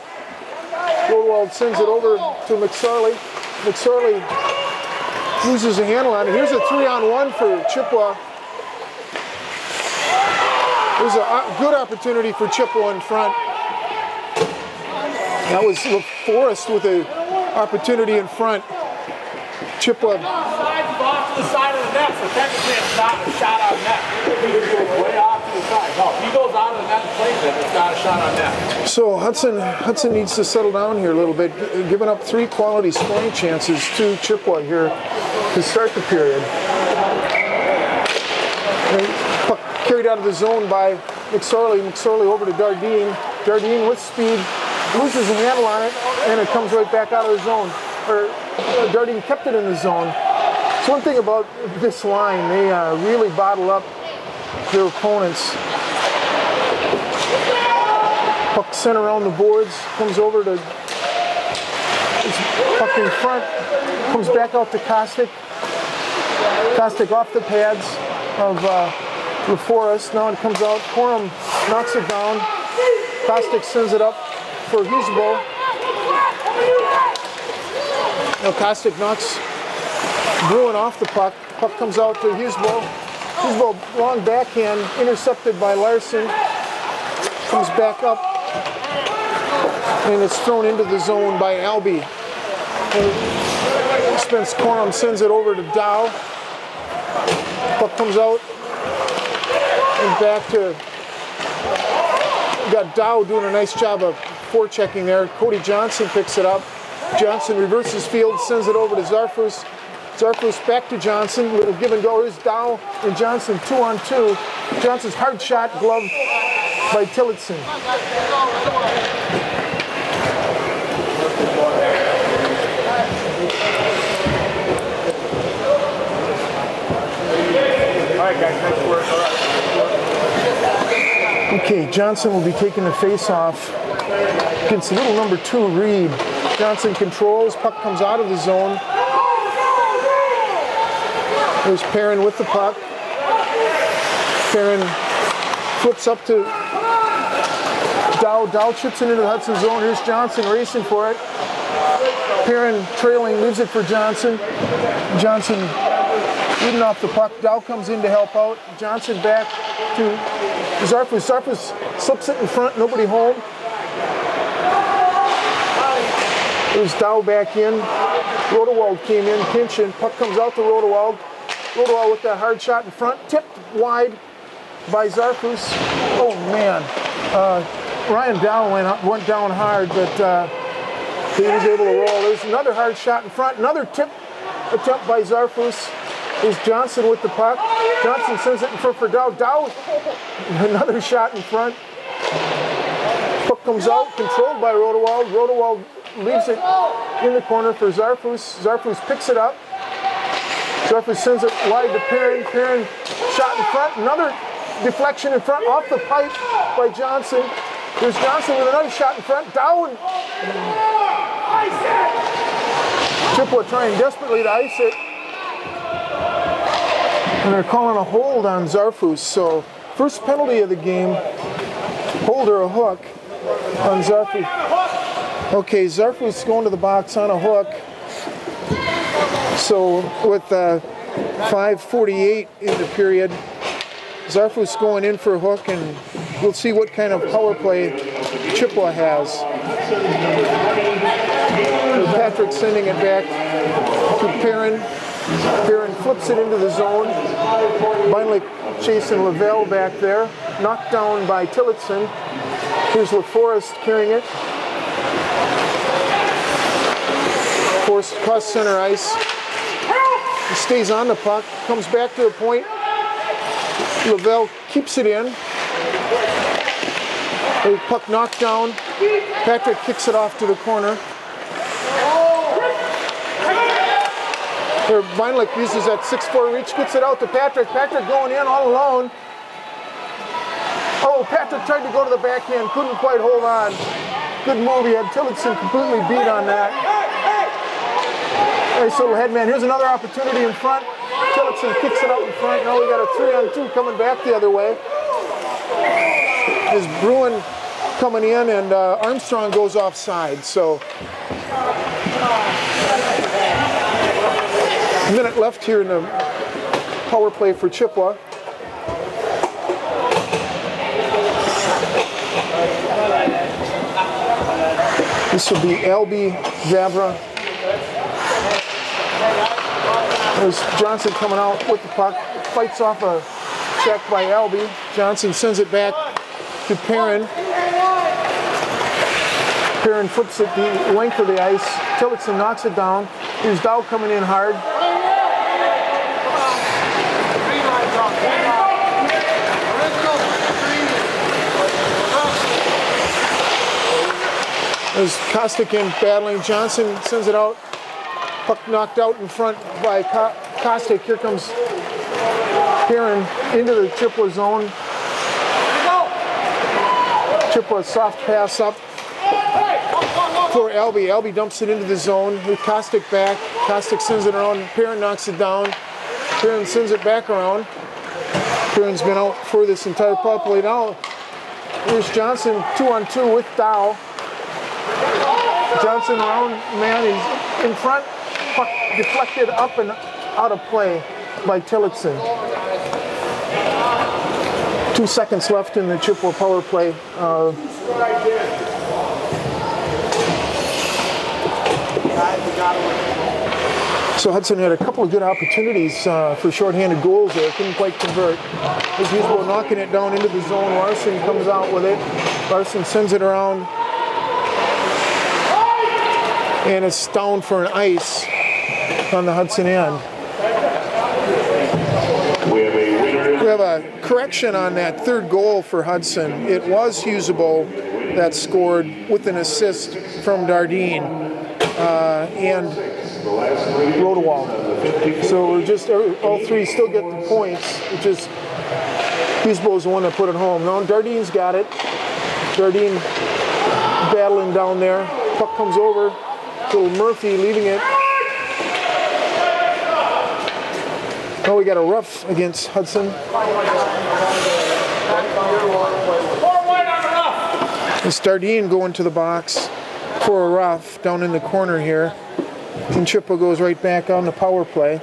Rodewald sends it over to McSorley. McSorley loses a handle on it. Here's a 3-on-1 for Chippewa. There's a good opportunity for Chippewa in front. That was LaForest with an opportunity in front. Chippewa. Off to the side of the net, so technically it's not a shot on net. He goes way off to the side. No, if he goes out of the net and plays it, it's not a shot on net. So Hudson needs to settle down here a little bit, giving up 3 quality scoring chances to Chippewa here to start the period. Puck carried out of the zone by McSorley. McSorley over to Dardine. Dardine with speed, loses a handle on it, and it comes right back out of the zone. Dardine kept it in the zone. So one thing about this line, they really bottle up their opponents. Puck sent around the boards, comes over to puck in front, comes back out to Kostic. Kostic off the pads of LaForest. Now it comes out. Corum knocks it down. Kostic sends it up for Husebo. Now Kostic knocks Bruin off the puck. Puck comes out to Husebo. Husebo, long backhand, intercepted by Larson. Comes back up, and it's thrown into the zone by Albie. Spence Corum sends it over to Dow. Puck comes out, and back to, got Dow doing a nice job of forechecking there. Cody Johnson picks it up. Johnson reverses field, sends it over to Zarfus. Zarfus back to Johnson, little give and go. Here's Dow and Johnson 2-on-2. Johnson's hard shot, glove by Tillotson. All right, guys, nice work. All right. Okay, Johnson will be taking the face-off against little number 2, Reed. Johnson controls, puck comes out of the zone. There's Perrin with the puck. Perrin flips up to Dow. Dow chips it into the Hudson zone. Here's Johnson racing for it. Perrin trailing, leaves it for Johnson. Johnson leading off the puck. Dow comes in to help out. Johnson back to Zarfus. Zarfus slips it in front, nobody home. There's Dow back in. Rodewald came in, pinching. Puck comes out to Rodewald. Rodewald with that hard shot in front. Tipped wide by Zarfus. Oh, man. Ryan Dow went down hard, but he was able to roll. There's another hard shot in front. Another tip attempt by Zarfus. There's Johnson with the puck. Johnson sends it in front for Dow. Dow, another shot in front. Puck comes out, controlled by Rodewald. Rodewald leaves it in the corner for Zarfus. Zarfus picks it up. Zarfus sends it wide to Perrin. Perrin shot in front. Another deflection in front off the pipe by Johnson. There's Johnson with another shot in front. Down. Chippewa trying desperately to ice it. And they're calling a hold on Zarfus. So first penalty of the game, hold or a hook on Zarfus. Okay, Zarfus going to the box on a hook. So with 5:48 in the period, Zarfus going in for a hook, and we'll see what kind of power play Chippewa has. Patrick sending it back to Perrin. Perrin flips it into the zone. Finally chasing Lavelle back there. Knocked down by Tillotson. Here's LaForest carrying it. Forced across center ice. He stays on the puck. Comes back to the point. Lavelle keeps it in. The puck knocked down. Patrick kicks it off to the corner. Beinlich uses that 6'4" reach, gets it out to Patrick. Patrick going in all alone. Oh, Patrick tried to go to the backhand, couldn't quite hold on. Good move, he had Tillotson completely beat on that. Nice little headman. Here's another opportunity in front. Tillotson kicks it out in front. Now we got a 3-on-2 coming back the other way. There's Bruin coming in, and Armstrong goes offside. So a minute left here in the power play for Chippewa. This will be Albie, Vavra. There's Johnson coming out with the puck. Fights off a check by Albie. Johnson sends it back to Perrin. Perrin flips it the length of the ice. Tillotson knocks it down. Here's Dow coming in hard. There's Kostic in battling. Johnson sends it out. Puck knocked out in front by Kostic. Here comes Perrin into the Chippewa zone. Chippewa soft pass up for Albie. Albie dumps it into the zone with Kostick back. Kostick sends it around. Perrin knocks it down. Perrin sends it back around. Perrin's been out for this entire power play now. Here's Johnson 2-on-2 with Dow. Johnson around man. He's in front. Puck deflected up and out of play by Tillotson. 2 seconds left in the Chippewa power play. So Hudson had a couple of good opportunities for shorthanded goals there. Couldn't quite convert. As usual, knocking it down into the zone. Larson comes out with it. Larson sends it around. And it's down for an ice on the Hudson end. We have a correction on that third goal for Hudson. It was Husable that scored with an assist from Dardine and Rodewald. So we're just, all three still get the points. It just, Husable is the one that put it home. Now Dardine's got it. Dardine battling down there. Puck comes over. Little Murphy leaving it. Oh, we got a rough against Hudson. It's Dardine going to the box for a rough down in the corner here. And Chippewa goes right back on the power play.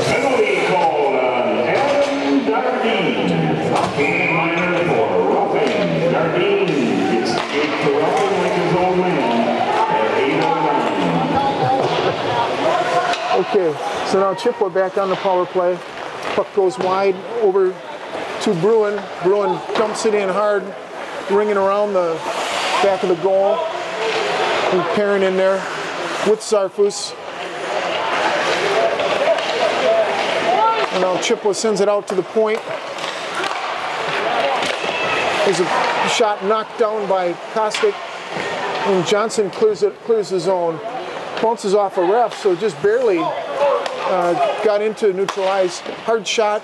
Penalty called on Adam Dardine. Minor for roughing. Dardine gets the gate for roughing like his old man at 8:09. Okay, so now Chippewa back on the power play. Puck goes wide over to Bruin. Bruin dumps it in hard, ringing around the back of the goal. And Perrin in there with Zarfus. And now Chippewa sends it out to the point. There's a shot knocked down by Kostick. And Johnson clears the zone. Bounces off a ref, so just barely got into neutral ice. Hard shot,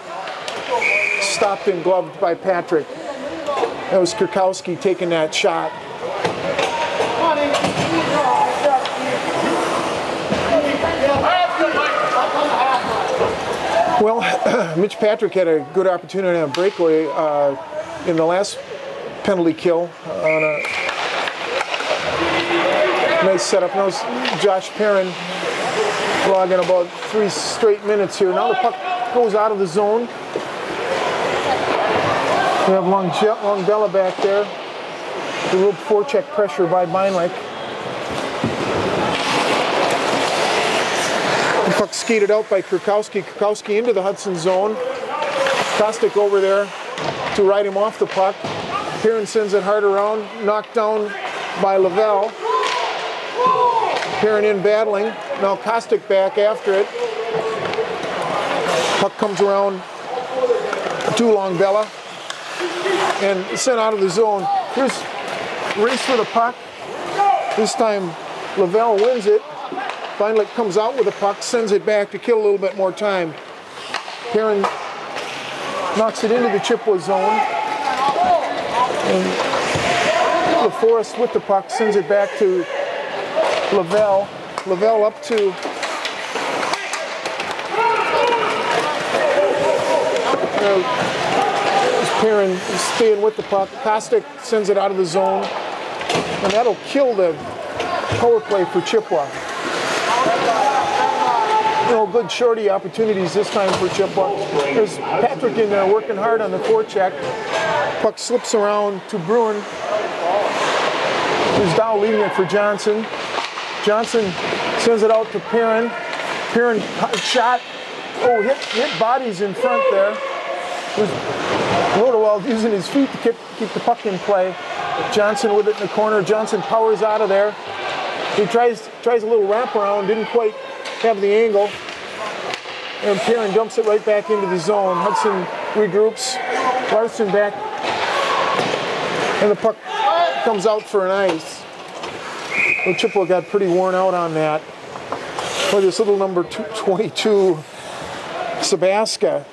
stopped and gloved by Patrick. That was Kurkowski taking that shot. Well, Mitch Patrick had a good opportunity on a breakaway in the last penalty kill on a nice setup. Now Josh Perrin logging about 3 straight minutes here. Now the puck goes out of the zone. We have Longbella back there. A little forecheck pressure by Beinlich. The puck skated out by Kurkowski. Kurkowski into the Hudson zone. Kostick over there to ride him off the puck. Perrin sends it hard around, knocked down by Lavelle. Perrin in battling. Now Kostick back after it. Puck comes around to Longbella and sent out of the zone. Here's race for the puck. This time Lavelle wins it. Beinlich comes out with the puck, sends it back to kill a little bit more time. Perrin knocks it into the Chippewa zone. And LaForest with the puck sends it back to Lavelle. Lavelle up to Perrin staying with the puck. Kostick sends it out of the zone. And that'll kill the power play for Chippewa. You know, good shorty opportunities this time for Chippewa. There's Patrick in there working hard on the forecheck. Puck slips around to Bruin. There's Dow leaving it for Johnson. Johnson sends it out to Perrin. Perrin shot. Oh, hit bodies in front there. Rodewald using his feet to keep the puck in play. Johnson with it in the corner. Johnson powers out of there. He tries a little wraparound, didn't quite have the angle. And Perrin dumps it right back into the zone. Hudson regroups. Larson back. And the puck comes out for an ice. Well, Chippewa got pretty worn out on that. Well, this little number 22 Sebaska.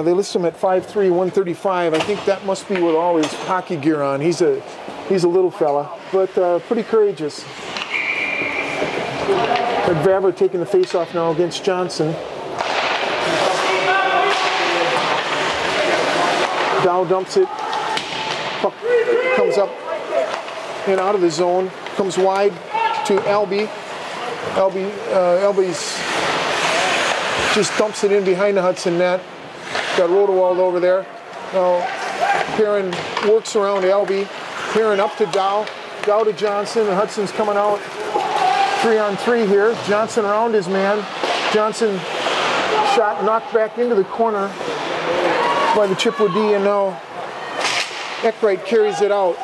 They list him at 5'3", 135. I think that must be with all his hockey gear on. He's a little fella, but pretty courageous. Vaver taking the face-off now against Johnson. Dow dumps it. Puck comes up and out of the zone. Comes wide to Albee. Albee's just dumps it in behind the Hudson net. Got Rodewald over there. Now Perrin works around Albee. Perrin up to Dow. Dow to Johnson. And Hudson's coming out 3-on-3 here. Johnson around his man. Johnson shot knocked back into the corner by the Chippewa D, and now Eckwright carries it out.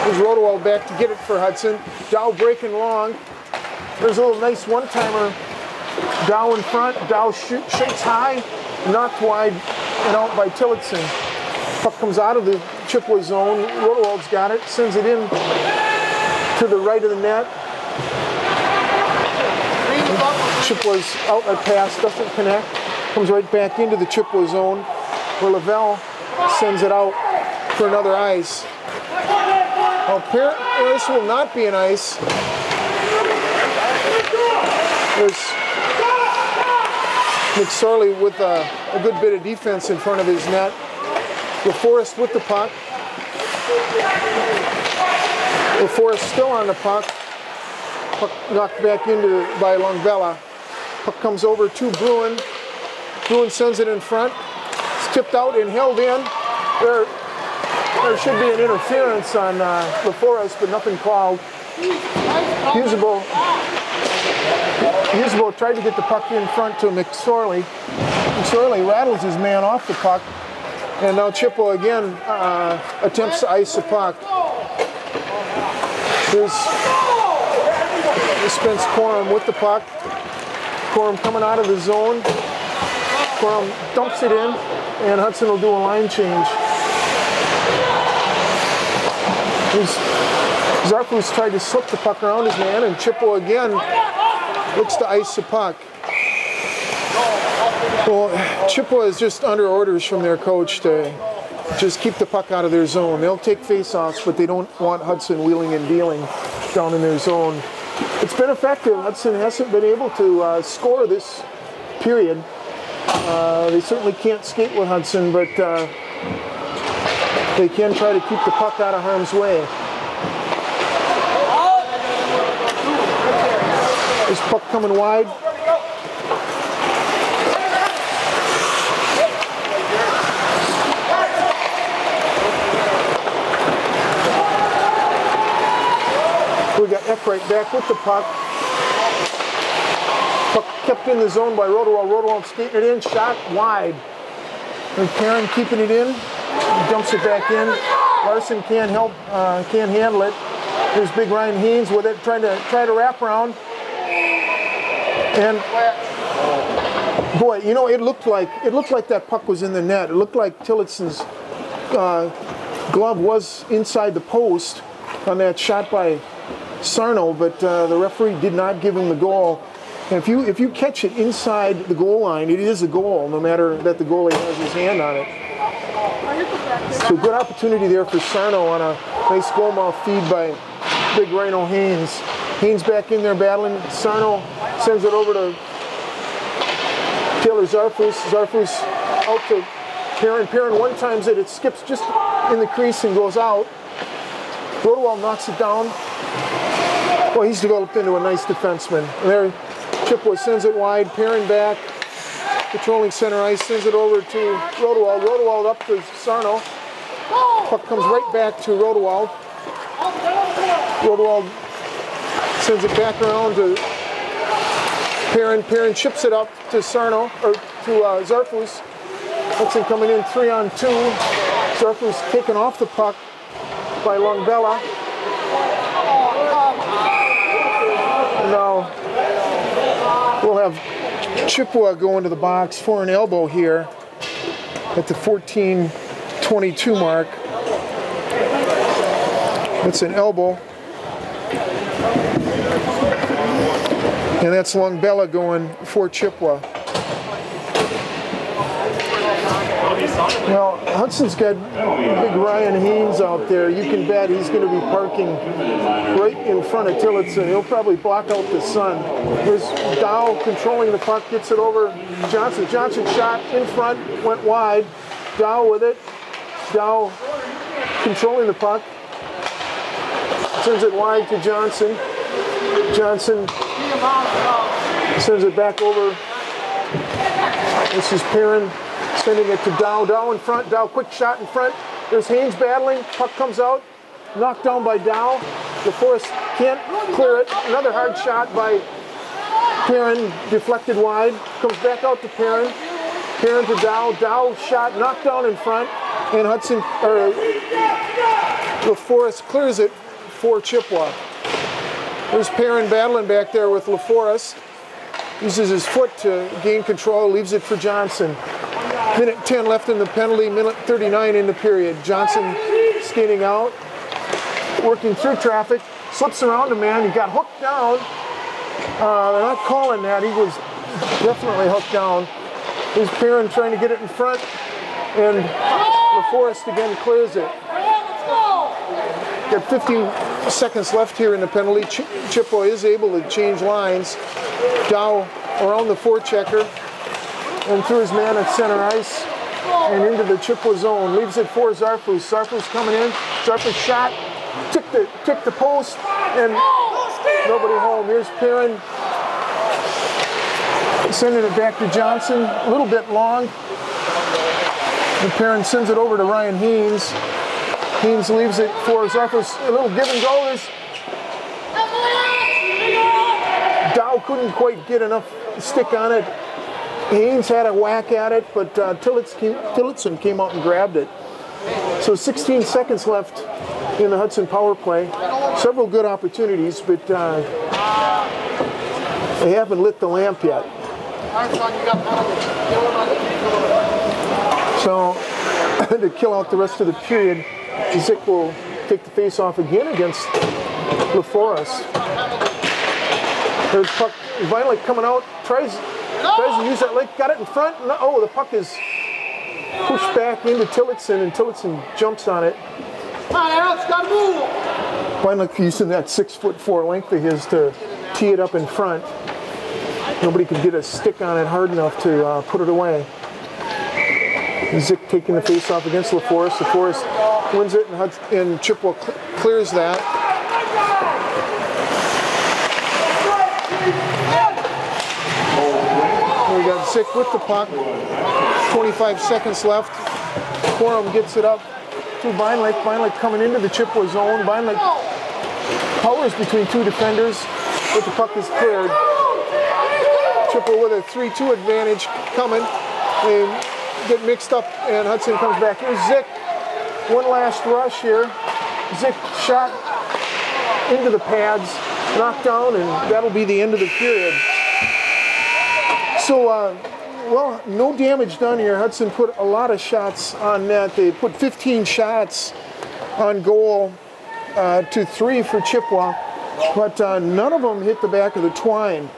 There's Rodewald back to get it for Hudson. Dow breaking long. There's a little nice one-timer. Dow in front. Dow shoots high, knocked wide and out by Tillotson. Puck comes out of the Chippewa zone. Rodewald's got it. Sends it in to the right of the net. Chippewa's outlet pass doesn't connect. Comes right back into the Chippewa zone where Lavelle sends it out for another ice. This will not be an ice. There's McSorley with a good bit of defense in front of his net. LaForest with the puck. LaForest still on the puck. Puck knocked back into by Longvella. Puck comes over to Bruin. Bruin sends it in front. It's tipped out and held in. There should be an interference on LaForest, but nothing called. Usable tried to get the puck in front to McSorley. McSorley rattles his man off the puck. And now Chippewa again attempts to ice the puck. Here's Spence Corum with the puck. Corum coming out of the zone. Corum dumps it in, and Hudson will do a line change. Zarfus tried to slip the puck around his man, and Chippewa again looks to ice the puck. Well, Chippewa is just under orders from their coach to just keep the puck out of their zone. They'll take face-offs, but they don't want Hudson wheeling and dealing down in their zone. It's been effective. Hudson hasn't been able to score this period. They certainly can't skate with Hudson, but they can try to keep the puck out of harm's way. This puck coming wide. We got Eckwright back with the puck. Puck kept in the zone by Rodewald. Rodewald skating it in, shot wide. And Perrin keeping it in, dumps it back in. Larson can't handle it. There's big Ryan Haynes with it, trying to wrap around. And boy, you know, it looked like that puck was in the net. It looked like Tillotson's glove was inside the post on that shot by Sarno, but the referee did not give him the goal. And if you catch it inside the goal line, it is a goal, no matter that the goalie has his hand on it. So good opportunity there for Sarno on a nice goal mouth feed by big Rhino Haynes. Haynes back in there battling. Sarno sends it over to Taylor Zarfus. Zarfus out to Perrin. Perrin one times it skips just in the crease and goes out. Rodewald knocks it down. Well, he's developed into a nice defenseman. And there, Chippewa sends it wide. Perrin back, patrolling center ice, sends it over to Rodewald. Rodewald up to Sarno. Puck comes right back to Rodewald. Rodewald sends it back around to Perrin. Perrin chips it up to Sarno, or to Zarfus. Hudson coming in 3-on-2. Zarfus taken off the puck by Longvella. Now we'll have Chippewa go into the box for an elbow here at the 14:22 mark. It's an elbow. And that's Longvella going for Chippewa. Well, Hudson's got big Ryan Haynes out there. You can bet he's going to be parking right in front of Tillotson. He'll probably block out the sun. There's Dow controlling the puck, gets it over Johnson. Johnson shot in front, went wide. Dow with it. Dow controlling the puck. Sends it wide to Johnson. Johnson sends it back over. This is Perrin sending it to Dow. Dow in front. Dow quick shot in front. There's Haynes battling. Puck comes out. Knocked down by Dow. DeForest can't clear it. Another hard shot by Perrin. Deflected wide. Comes back out to Perrin. Perrin to Dow. Dow shot knocked down in front. And DeForest clears it for Chippewa. There's Perrin battling back there with LaForest. Uses his foot to gain control, leaves it for Johnson. Minute 10 left in the penalty, minute 39 in the period. Johnson skating out, working through traffic, slips around a man. He got hooked down. They're not calling that. He was definitely hooked down. There's Perrin trying to get it in front, and LaForest again clears it. Got 15 seconds left here in the penalty. Chippewa is able to change lines. Dow around the forechecker and through his man at center ice and into the Chippewa zone. Leaves it for Zarfus. Zarfus coming in. Zarfus shot. Ticked the post and nobody home. Here's Perrin sending it back to Johnson. A little bit long. And Perrin sends it over to Ryan Haynes. Haynes leaves it for Zarfus. A little give and go. Dow couldn't quite get enough stick on it. Haynes had a whack at it, but Tillotson came out and grabbed it. So 16 seconds left in the Hudson power play. Several good opportunities, but they haven't lit the lamp yet. So to kill out the rest of the period, Zick will take the face-off again against LaForest. There's puck, Violent coming out, tries to use that leg, got it in front. No, oh, the puck is pushed back into Tillotson, and Tillotson jumps on it. Violent using that 6'4" length of his to tee it up in front. Nobody could get a stick on it hard enough to put it away. Zick taking the face-off against LaForest. LaForest wins it, and Chippewa clears that. We got Zick with the puck. 25 seconds left. Corum gets it up to Vinelich. Vinelich coming into the Chippewa zone. Vinelich powers between two defenders, but the puck is cleared. Chippewa with a 3-2 advantage coming. They get mixed up, and Hudson comes back. Here's Zick. One last rush here. Zick shot into the pads, knocked down, and that'll be the end of the period. So, well, no damage done here. Hudson put a lot of shots on net. They put 15 shots on goal to 3 for Chippewa, but none of them hit the back of the twine.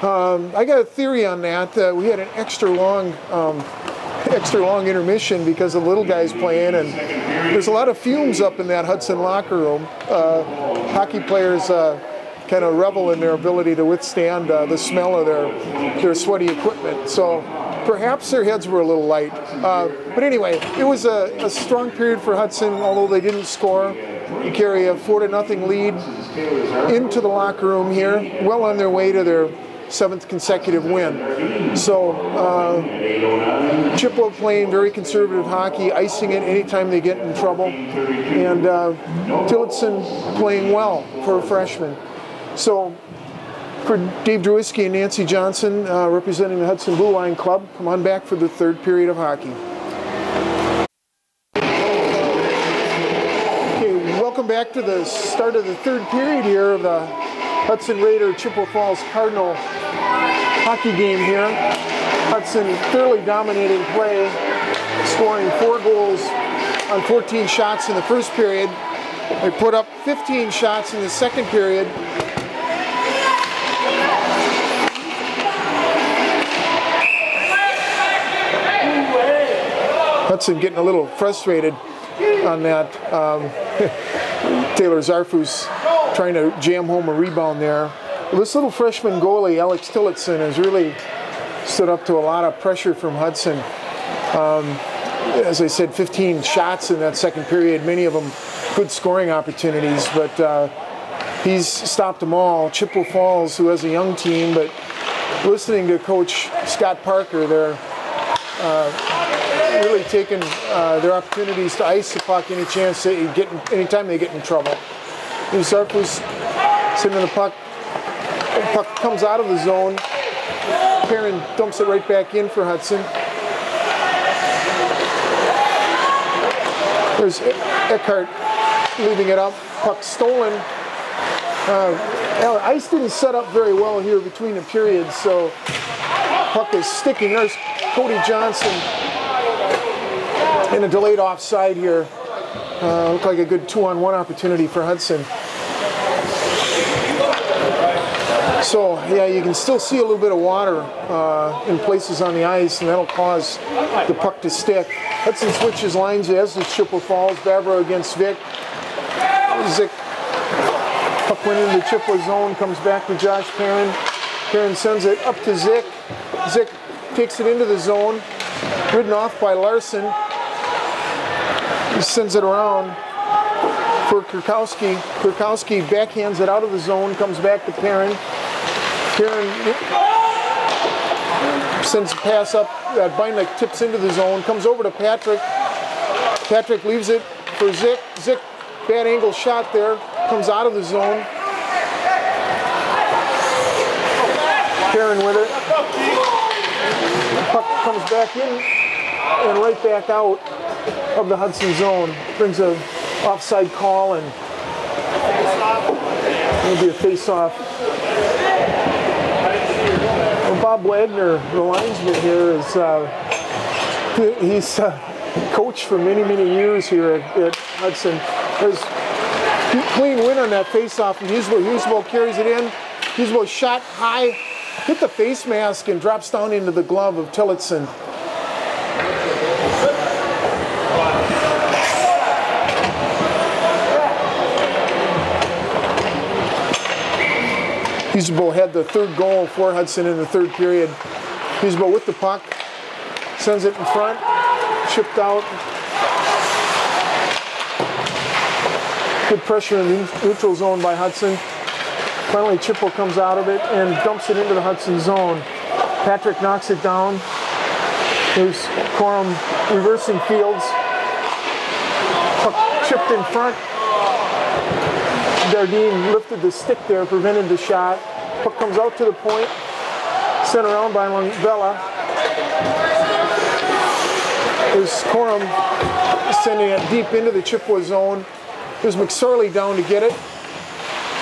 I got a theory on that. We had an extra long intermission because the little guys playing, and there's a lot of fumes up in that Hudson locker room. Hockey players kind of revel in their ability to withstand the smell of their sweaty equipment. So perhaps their heads were a little light. But anyway, it was a strong period for Hudson, although they didn't score. They carry a 4-0 lead into the locker room here, well on their way to their 7th consecutive win. So Chippewa playing very conservative hockey, icing it anytime they get in trouble, and Tillotson playing well for a freshman. So for Dave Drewiski and Nancy Johnson, representing the Hudson Blue Line Club, come on back for the 3rd period of hockey. Okay, welcome back to the start of the 3rd period here of the Hudson Raider Chippewa Falls Cardinal hockey game here. Hudson thoroughly dominating play, scoring 4 goals on 14 shots in the first period. They put up 15 shots in the second period. Hudson getting a little frustrated on that. Taylor Zarfus trying to jam home a rebound there. This little freshman goalie, Alex Tillotson, has really stood up to a lot of pressure from Hudson. As I said, 15 shots in that second period, many of them good scoring opportunities, but he's stopped them all. Chippewa Falls, who has a young team, but listening to Coach Scott Parker, they're really taking their opportunities to ice the puck anytime they get in trouble. Zarfus sitting in the puck. The puck comes out of the zone. Perrin dumps it right back in for Hudson. There's Eckhart leaving it up. Puck stolen. Ice didn't set up very well here between the periods, so puck is sticking. There's Cody Johnson in a delayed offside here. Looked like a good 2-on-1 opportunity for Hudson. So, yeah, you can still see a little bit of water in places on the ice, and that'll cause the puck to stick. Hudson switches lines as does Chippewa Falls. Barbara against Vic. Zick. Puck went into the Chippewa zone, comes back to Josh Perrin. Perrin sends it up to Zick. Zick takes it into the zone. Ridden off by Larson. He sends it around for Kurkowski. Kurkowski backhands it out of the zone, comes back to Perrin. Perrin sends a pass up. Beinlich tips into the zone, comes over to Patrick. Patrick leaves it for Zick. Zick, bad angle shot there, comes out of the zone. Perrin with it. Puck comes back in and right back out of the Hudson zone. Brings a offside call, and it'll be a face-off. Well, Bob Wagner, the linesman here, is he's coached for many, many years here at Hudson. There's a clean win on that face-off, and Husebo carries it in. Husebo shot high, hit the face mask, and drops down into the glove of Tillotson. Husebo had the third goal for Hudson in the third period. Husebo with the puck, sends it in front, chipped out. Good pressure in the neutral zone by Hudson. Finally, Chippewa comes out of it and dumps it into the Hudson zone. Patrick knocks it down. There's Corum reversing fields. Puck chipped in front. Dardine lifted the stick there, prevented the shot. Puck comes out to the point, sent around by Langvella. There's Corum sending it deep into the Chippewa zone. There's McSorley down to get it.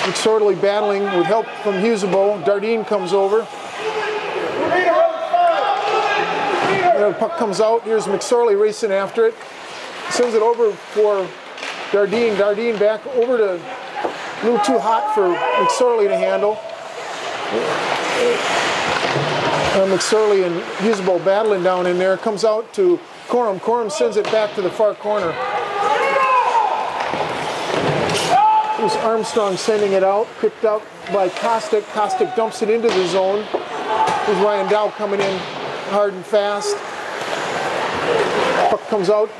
McSorley battling with help from Husebo. Dardine comes over. The puck comes out. Here's McSorley racing after it. Sends it over for Dardine. Dardine back over to a little too hot for McSorley to handle. McSorley and Husebo battling down in there. Comes out to Corum. Corum sends it back to the far corner. There's Armstrong sending it out. Picked up by Kostick. Kostick dumps it into the zone. There's Ryan Dow coming in hard and fast. Puck comes out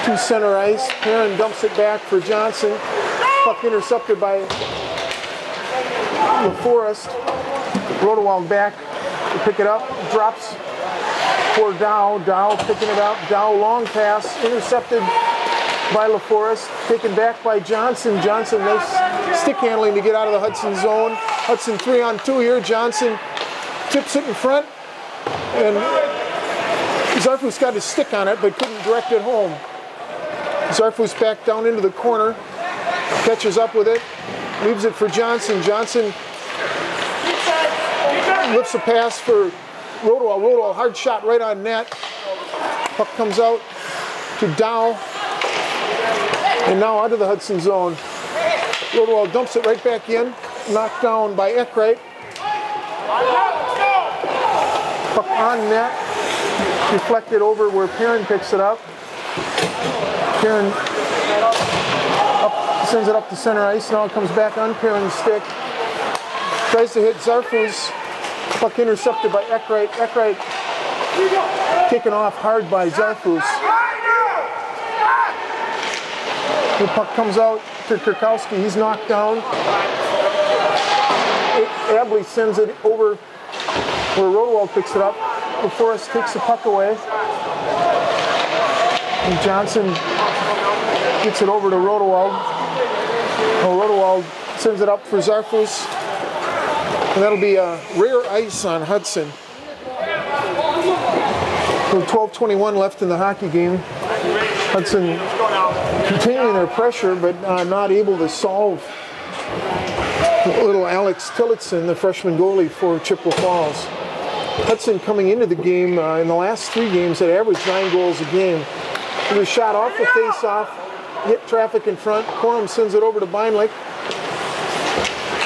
to center ice. Perrin dumps it back for Johnson. Puck intercepted by LaForest. Rodewald back to pick it up. Drops for Dow. Dow picking it up. Dow long pass. Intercepted by LaForest. Taken back by Johnson. Johnson nice stick handling to get out of the Hudson zone. Hudson 3-on-2 here. Johnson tips it in front. And Zarfus got his stick on it but couldn't direct it home. Zarfus back down into the corner. Catches up with it, leaves it for Johnson. Johnson lifts a pass for Rodewald. Rodewald, hard shot right on net. Puck comes out to Dow. And now out of the Hudson zone. Rodewald dumps it right back in. Knocked down by Eckrite. Puck on net. Deflected over where Perrin picks it up. Perrin sends it up to center ice. Now it comes back on Perrin's stick. Tries to hit Zarfus. Puck intercepted by Eckrite. Eckrite taken off hard by Zarfus. The puck comes out to Kurkowski. He's knocked down. Abley sends it over where Rodewald picks it up. Forrest takes the puck away. And Johnson gets it over to Rodewald. Rodewald sends it up for Zarfus. And that'll be a rare ice on Hudson. So 12:21 left in the hockey game. Hudson continuing their pressure, but not able to solve little Alex Tillotson, the freshman goalie for Chippewa Falls. Hudson coming into the game in the last 3 games had averaged 9 goals a game. He was shot off the face-off, hit traffic in front. Corum sends it over to Beinlich.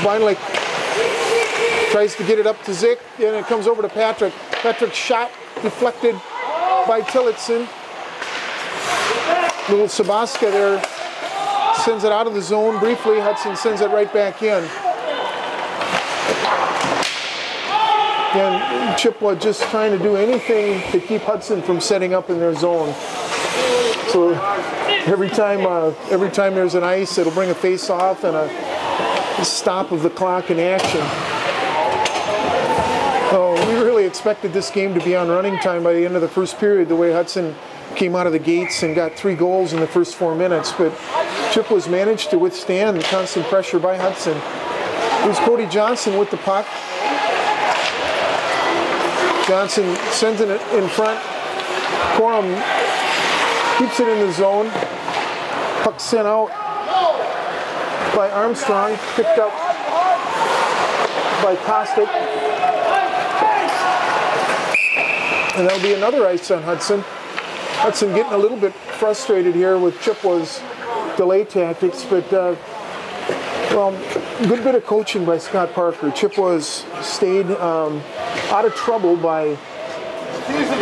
Beinlich tries to get it up to Zick, and it comes over to Patrick. Patrick's shot deflected by Tillotson. Little Sabaska there sends it out of the zone briefly. Hudson sends it right back in. And Chippewa just trying to do anything to keep Hudson from setting up in their zone. So every time there's an ice, it'll bring a face-off and a stop of the clock in action. So we really expected this game to be on running time by the end of the first period, the way Hudson came out of the gates and got 3 goals in the first 4 minutes. But Chippewa's managed to withstand the constant pressure by Hudson. Here's Cody Johnson with the puck. Johnson sends it in front. Corum keeps it in the zone. Puck sent out by Armstrong, picked up by Kostic. And that'll be another ice on Hudson. Hudson getting a little bit frustrated here with Chippewa's delay tactics, but well, good bit of coaching by Scott Parker. Chippewa's stayed out of trouble by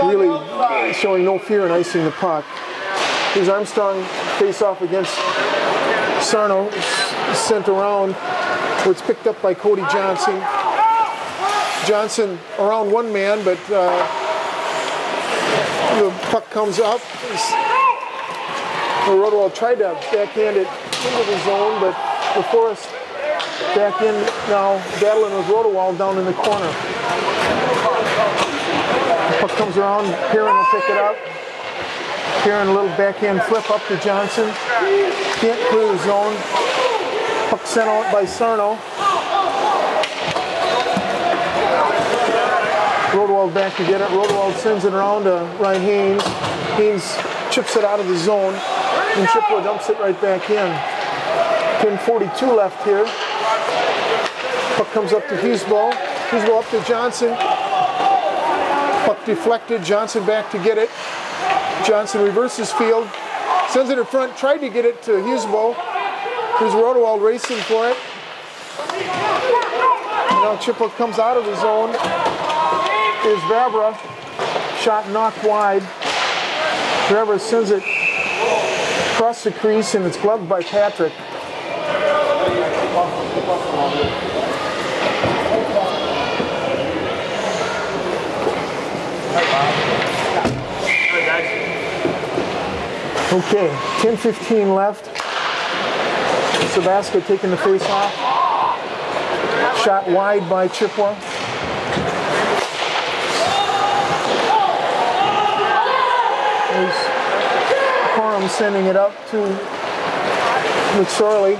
really showing no fear in icing the puck. Here's Armstrong face off against Sarno, sent around, where it's picked up by Cody Johnson. Johnson around one man, but the puck comes up. Rodewald tried to backhand it into the zone, but Forrest back in now, battling with Rodewald down in the corner. The puck comes around, Perrin will pick it up. Perrin a little backhand flip up to Johnson. Can't clear the zone. Puck sent out by Sarno. Rodewald back to get it. Rodewald sends it around to Ryan Haynes. Haynes chips it out of the zone, and Chippewa dumps it right back in. 10:42 left here. Puck comes up to Hughesville. Hughesville up to Johnson. Puck deflected. Johnson back to get it. Johnson reverses field. Sends it in front. Tried to get it to Hughesville. Here's Rodewald racing for it. And now Chippewa comes out of the zone. Here's Vabra. Shot knocked wide. Vabra sends it across the crease, and it's gloved by Patrick. Okay, 10:15 left. Sabaska taking the face off. Shot wide by Chippewa. There's Corum sending it up to McSorley.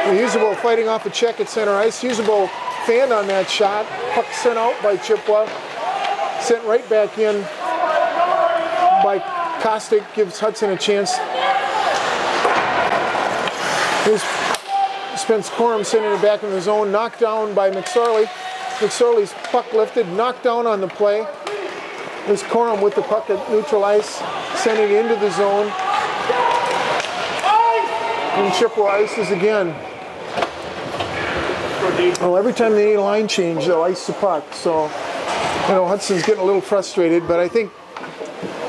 Hughesville fighting off a check at center ice. Hughesville fanned on that shot. Puck sent out by Chippewa. Sent right back in by Kostic. Gives Hudson a chance. Here's Spence Corum sending it back in the zone. Knocked down by McSorley. McSorley's puck lifted. Knocked down on the play. There's Corum with the puck at neutral ice. Sending it into the zone. And Chippewa ices again. Well, every time they need a line change, they'll ice the puck. So, you know, Hudson's getting a little frustrated, but I think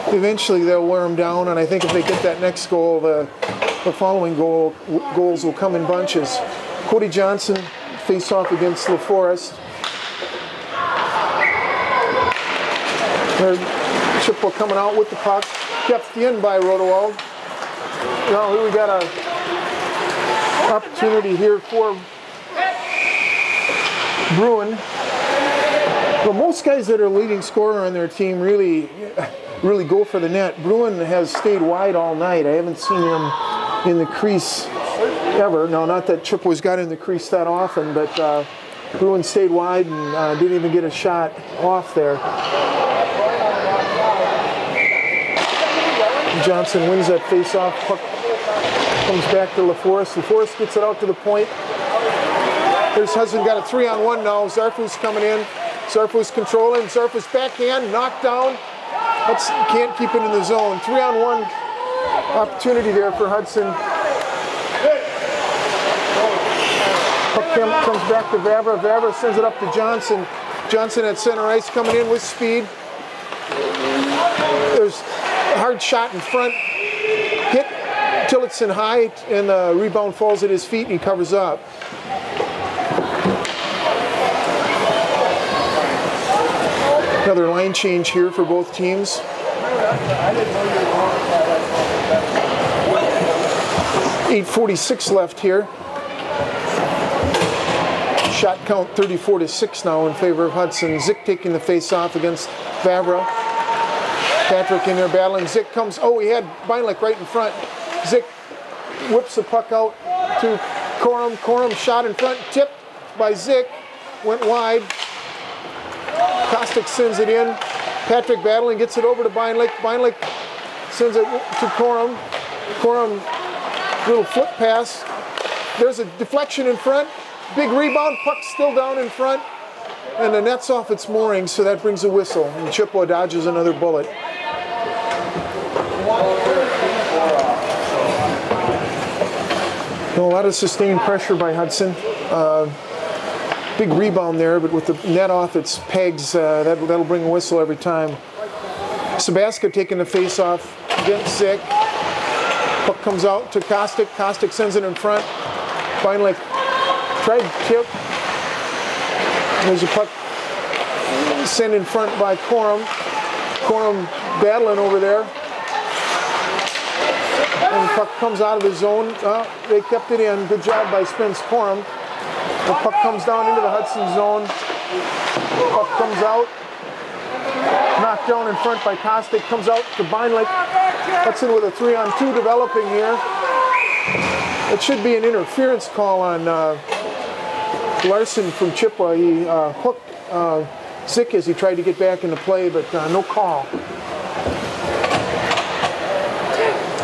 eventually they'll wear them down, and I think if they get that next goal, the following goals will come in bunches. Cody Johnson face off against LaForest. Chippewa coming out with the puck, kept in by Rodewald. Now we got a opportunity here for Bruin. Well, most guys that are leading scorer on their team really go for the net. Bruin has stayed wide all night. I haven't seen him in the crease ever. No, not that Chippewa's got in the crease that often, but Bruin stayed wide and didn't even get a shot off there. Johnson wins that face-off. Puck comes back to LaForest. LaForest gets it out to the point. There's Hudson got a 3-on-1 now. Zarfus coming in. Zarfus controlling. Zarfus backhand, knocked down. Can't keep it in the zone. 3-on-1 opportunity there for Hudson. Puck comes back to Vavra. Vavra sends it up to Johnson. Johnson at center ice coming in with speed. There's a hard shot in front. Hit Tillotson high, and the rebound falls at his feet and he covers up. Another line change here for both teams. 8:46 left here. Shot count 34-6 now in favor of Hudson. Zick taking the face-off against Vavra. Patrick in there battling. Zick comes, he had Beinlich right in front. Zick whips the puck out to Corum. Corum shot in front, tipped by Zick, went wide. Kostic sends it in. Patrick battling, gets it over to Beinlich. Beinlich sends it to Corum. Corum, little flip pass. There's a deflection in front. Big rebound, puck still down in front. And the net's off its moorings, so that brings a whistle. And Chippewa dodges another bullet. A lot of sustained pressure by Hudson. Big rebound there, but with the net off its pegs, that'll bring a whistle every time. Sabaska taking the face-off against Zick. Puck comes out to Kostic. Kostic sends it in front. Beinlich tried to tip. There's a puck sent in front by Corum. Corum battling over there. And the puck comes out of the zone. They kept it in. Good job by Spence Corum. The puck comes down into the Hudson zone. Puck comes out. Knocked down in front by Kostic. Comes out to Beinlich. Hudson with a 3-on-2 developing here. It should be an interference call on Larson from Chippewa. He hooked Zick as he tried to get back into play, but no call.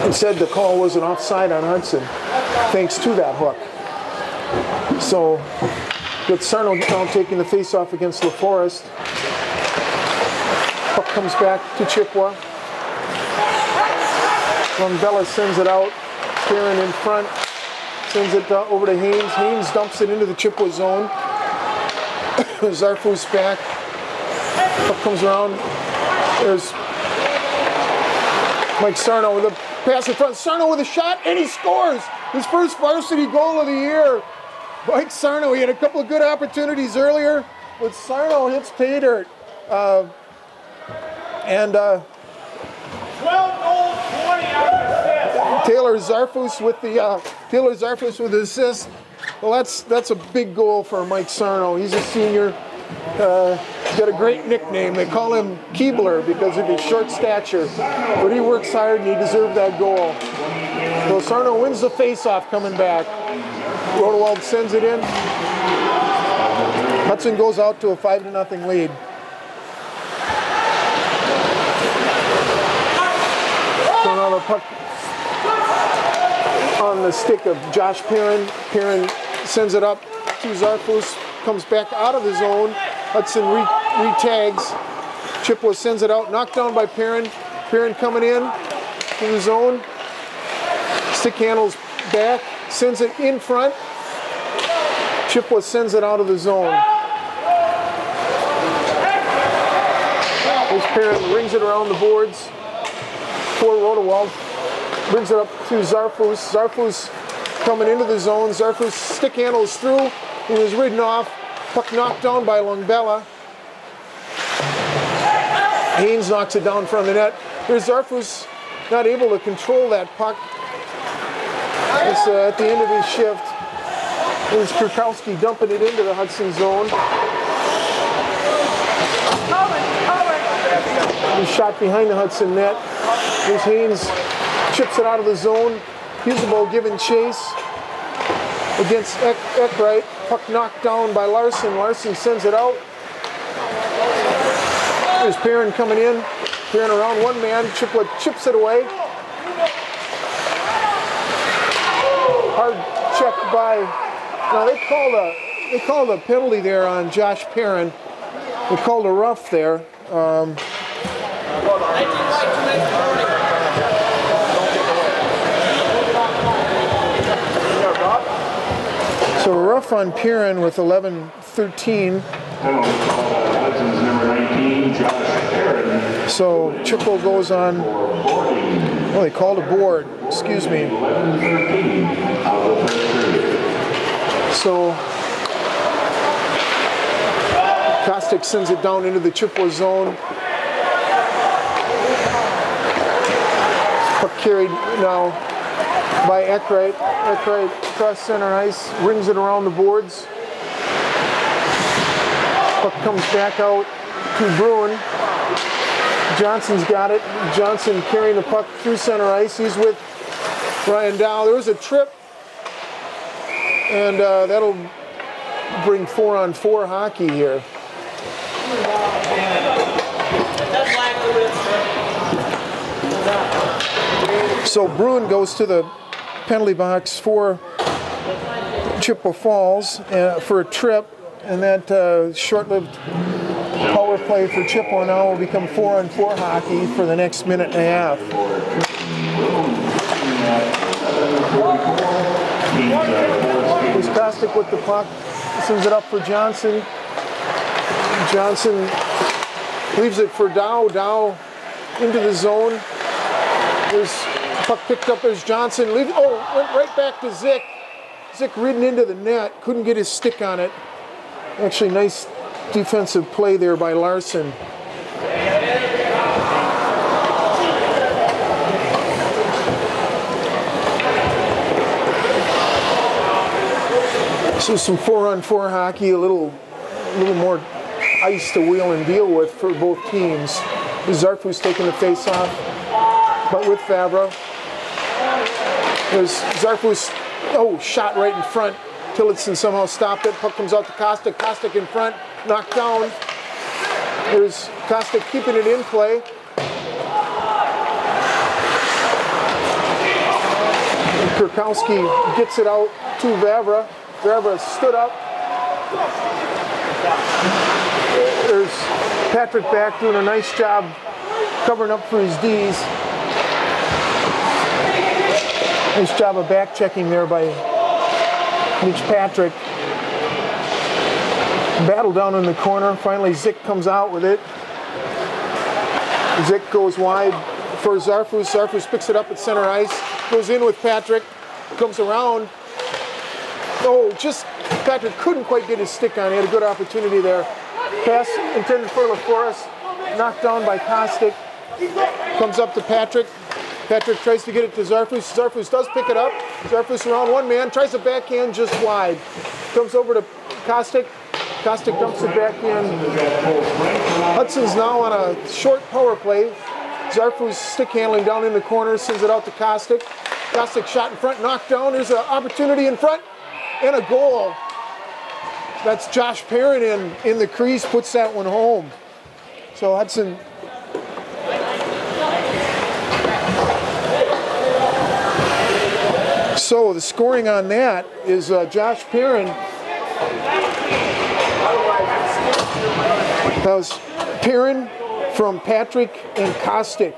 Instead, the call was an offside on Hudson, thanks to that hook. So, with Sarno now taking the face-off against LaForest. Puck comes back to Chippewa. Bella sends it out. Karen in front. Sends it over to Haynes. Haynes dumps it into the Chippewa zone. Zarfus back. Puck comes around. There's Mike Sarno with a pass in front. Sarno with a shot, and he scores! His first varsity goal of the year. Mike Sarno, he had a couple of good opportunities earlier, but Sarno hits pay dirt. 12 goals, 20 out of assist. Taylor Zarfus with the assist. Well, that's a big goal for Mike Sarno. He's a senior. He's got a great nickname. They call him Keebler because of his short stature. But he works hard and he deserved that goal. So Sarno wins the face-off coming back. Rodewald sends it in. Hudson goes out to a 5-0 lead. So now the puck on the stick of Josh Perrin. Perrin sends it up to Zarfus. Comes back out of the zone. Hudson re-tags. Chippewa sends it out. Knocked down by Perrin. Perrin coming in to the zone. Stick handles back. Sends it in front. Chippewa sends it out of the zone. There's Perrin, rings it around the boards. for Rodewald. Brings it up to Zarfus. Zarfus coming into the zone. Zarfus stick handles through. He was ridden off. Puck knocked down by Lungbella. Haynes knocks it down from the net. There's Zarfus not able to control that puck. It's at the end of his shift. There's Kurkowski dumping it into the Hudson zone. He's shot behind the Hudson net. There's Haynes, chips it out of the zone. Usable give and chase against Eckrite. Puck knocked down by Larson. Larson sends it out. There's Perrin coming in. Perrin around one man. Chippewa chips it away. Hard check by. Now they called a penalty there on Josh Perrin. They called a rough there. So a rough on Perrin with 11-13. Hudson's number 19, Josh Perrin. So Chippewa goes on. Oh, they called a board. Excuse me. 11-13 out of the first period. So Kostic sends it down into the Chippewa zone. Puck carried now by Eckrite. Eckrite across center ice, rings it around the boards. Puck comes back out to Bruin. Johnson's got it. Johnson carrying the puck through center ice. He's with Ryan Dow. There was a trip, and that'll bring 4-on-4 hockey here. So Bruin goes to the penalty box for Chippewa Falls for a trip, and that short-lived power play for Chippewa now will become 4-on-4 hockey for the next minute and a half. Here's Kostic with the puck, sends it up for Johnson. Johnson leaves it for Dow. Dow into the zone. There's puck picked up as Johnson. Went right back to Zick. Zick ridden into the net. Couldn't get his stick on it. Actually, nice defensive play there by Larson. So some 4-on-4 hockey, a little more ice to wheel and deal with for both teams. Zarfus taking the face-off, but with Favre. There's Zarfus, shot right in front. Tillotson somehow stopped it. Puck comes out to Kostic. Kostic in front, knocked down. There's Kostic keeping it in play. And Kurkowski gets it out to Vavra. Vavra stood up. There's Patrick back doing a nice job covering up for his D's. Nice job of back checking there by Mitch Patrick. Battle down in the corner. Finally Zick comes out with it. Zick goes wide for Zarfus. Zarfus picks it up at center ice. Goes in with Patrick. Comes around. Patrick couldn't quite get his stick on. He had a good opportunity there. Pass intended for LaForest. Knocked down by Kostic. Comes up to Patrick. Patrick tries to get it to Zarfus. Zarfus does pick it up. Zarfus around one man. Tries a backhand just wide. Comes over to Kostic. Kostic dumps it back in. Hudson's now on a short power play. Zarfus stick handling down in the corner. Sends it out to Kostic. Kostic shot in front. Knocked down. There's an opportunity in front. And a goal. That's Josh Perrin in the crease. Puts that one home. So Hudson... So the scoring on that is Josh Perrin. That was Perrin from Patrick and Kostic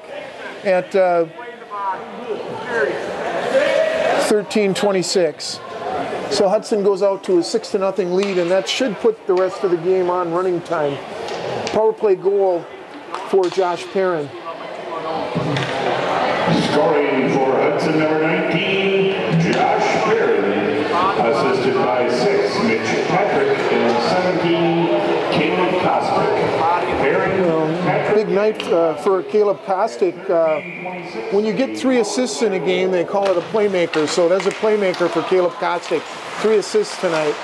at 13:26. So Hudson goes out to a 6-0 lead, and that should put the rest of the game on running time. Power play goal for Josh Perrin. Scoring for Hudson, number 19, Josh Perrin, assisted by 6, Mitch Patrick, and 17, Caleb Kostick. Perrin, Patrick. Big night for Caleb Kostick. When you get 3 assists in a game, they call it a playmaker. So there's a playmaker for Caleb Kostick. 3 assists tonight.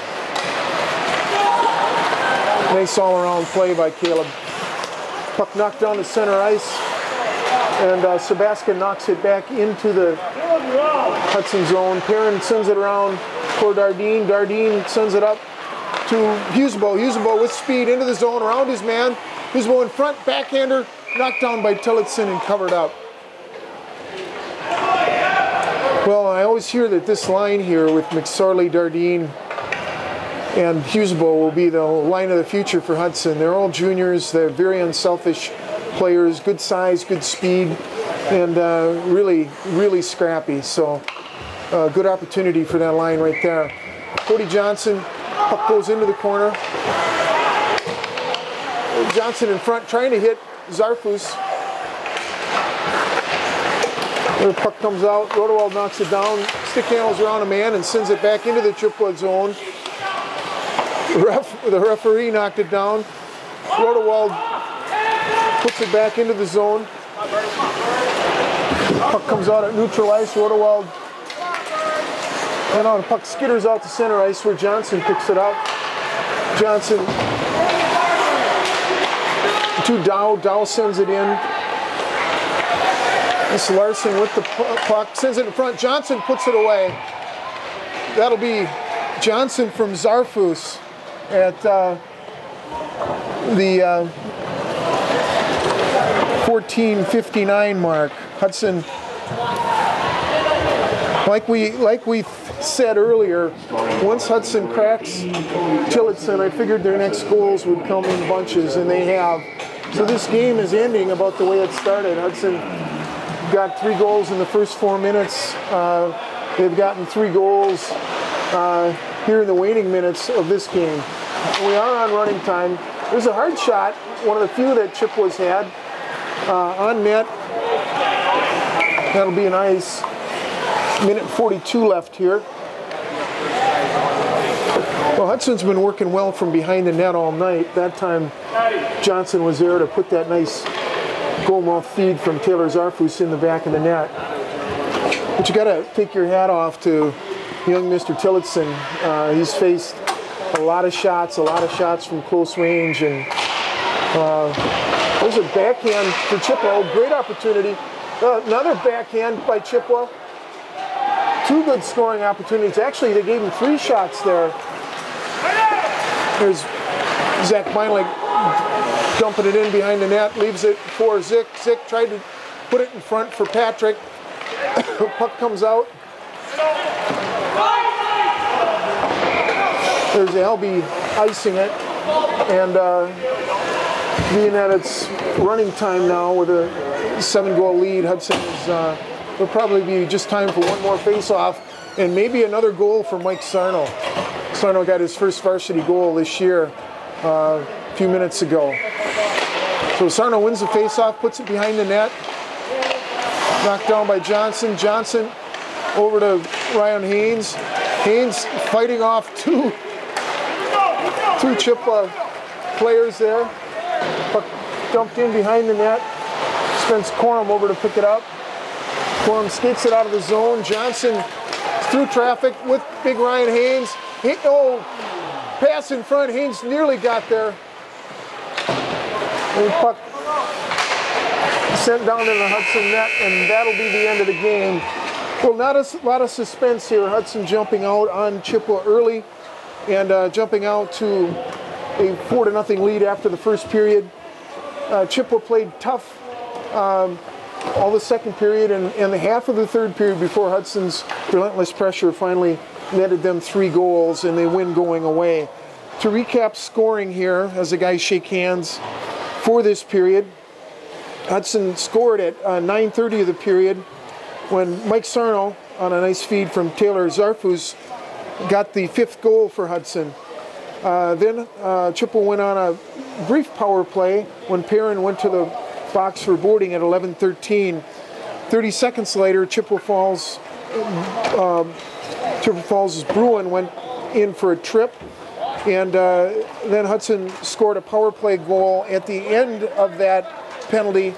Nice all-around play by Caleb. Puck knocked down to center ice, and Sebastian knocks it back into the Hudson zone. Perrin sends it around for Dardine. Dardine sends it up to Husebo. Husebo with speed into the zone, around his man. Husebo in front, backhander, knocked down by Tillotson and covered up. Well, I always hear that this line here with McSorley, Dardine, and Husebo will be the line of the future for Hudson. They're all juniors. They're very unselfish players, good size, good speed, and really, really scrappy. So good opportunity for that line right there. Cody Johnson, puck goes into the corner. Johnson in front trying to hit Zarfus. The puck comes out, Rodewald knocks it down, stick handles around a man and sends it back into the Chippewa zone. The referee knocked it down. Rodewald puts it back into the zone. Puck comes out at neutral ice. Rodewald, and the puck skitters out to center ice where Johnson picks it up. Johnson to Dow. Dow sends it in. This Larson with the puck, sends it in front. Johnson puts it away. That'll be Johnson from Zarfus at the 14:59 mark. Hudson, like we said earlier, once Hudson cracks Tillotson, I figured their next goals would come in bunches, and they have. So this game is ending about the way it started. Hudson got 3 goals in the first 4 minutes. They've gotten 3 goals here in the waning minutes of this game. We are on running time. There's a hard shot, one of the few that Chippewa's had, on net. That'll be an ice. Minute 42 left here. Well, Hudson's been working well from behind the net all night. That time Johnson was there to put that nice goal-mouth feed from Taylor Zarfus in the back of the net. But you got to take your hat off to young Mr. Tillotson. He's faced a lot of shots from close range, and there's a backhand for Chippewa. Great opportunity. Another backhand by Chippewa. 2 good scoring opportunities. Actually, they gave him 3 shots there. There's Zach Meinlich dumping it in behind the net, leaves it for Zick. Zick tried to put it in front for Patrick. Puck comes out. There's Albie icing it, and being that it's running time now with a 7-goal lead, Hudson will probably be just time for one more face-off and maybe another goal for Mike Sarno. Sarno got his first varsity goal this year a few minutes ago. So Sarno wins the face-off, puts it behind the net. Knocked down by Johnson. Johnson over to Ryan Haynes. Haynes fighting off two Chippewa players there. Puck dumped in behind the net. Spence Corum over to pick it up. Corum skates it out of the zone. Johnson through traffic with big Ryan Haynes. Pass in front. Haynes nearly got there. And the puck sent down to the Hudson net, and that'll be the end of the game. Well, not a lot of suspense here. Hudson jumping out on Chippewa early and jumping out to a 4-0 lead after the first period. Chippewa played tough all the second period and the half of the third period before Hudson's relentless pressure finally netted them 3 goals, and they win going away. To recap scoring here, as the guys shake hands for this period, Hudson scored at 9:30 of the period when Mike Sarno, on a nice feed from Taylor Zarfus, got the 5th goal for Hudson. Then Chippewa went on a brief power play when Perrin went to the box for boarding at 11:13. 30 seconds later, Chippewa Falls' Bruin went in for a trip, and then Hudson scored a power play goal at the end of that penalty.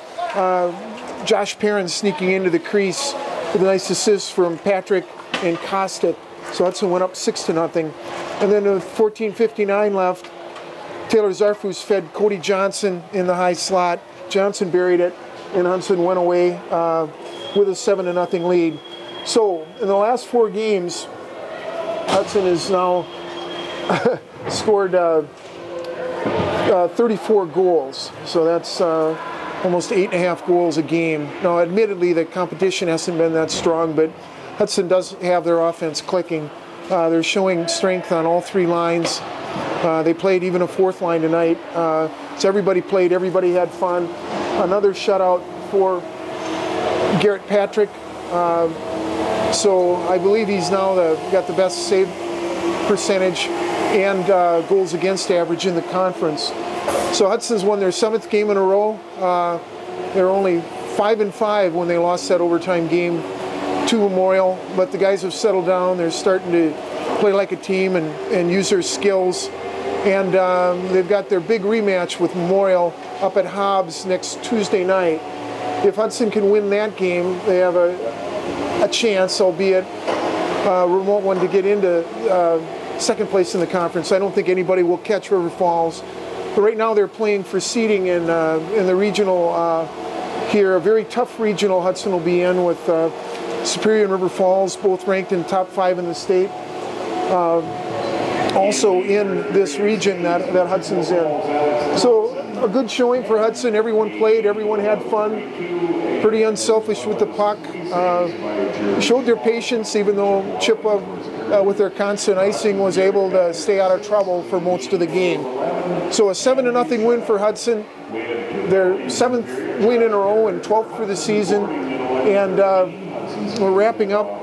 Josh Perrin sneaking into the crease with a nice assist from Patrick and Kostick. So Hudson went up 6-0. And then with 14:59 left, Taylor Zarfus fed Cody Johnson in the high slot. Johnson buried it, and Hudson went away with a 7-0 lead. So in the last 4 games, Hudson has now scored 34 goals. So that's almost 8.5 goals a game. Now, admittedly, the competition hasn't been that strong, but Hudson does have their offense clicking. They're showing strength on all 3 lines. They played even a 4th line tonight. So everybody played, everybody had fun. Another shutout for Garrett Patrick. So I believe he's now got the best save percentage and goals against average in the conference. So Hudson's won their 7th game in a row. They're only 5-5 when they lost that overtime game to Memorial, but the guys have settled down. They're starting to play like a team and use their skills. And they've got their big rematch with Memorial up at Hobbs next Tuesday night. If Hudson can win that game, they have a chance, albeit a remote one, to get into 2nd place in the conference. I don't think anybody will catch River Falls. But right now they're playing for seeding in the regional here. A very tough regional Hudson will be in with Superior and River Falls, both ranked in top 5 in the state. Also in this region that Hudson's in. So a good showing for Hudson. Everyone played, everyone had fun. Pretty unselfish with the puck. Showed their patience, even though Chippewa, with their constant icing, was able to stay out of trouble for most of the game. So a 7-0 win for Hudson. Their 7th win in a row and 12th for the season. And we're wrapping up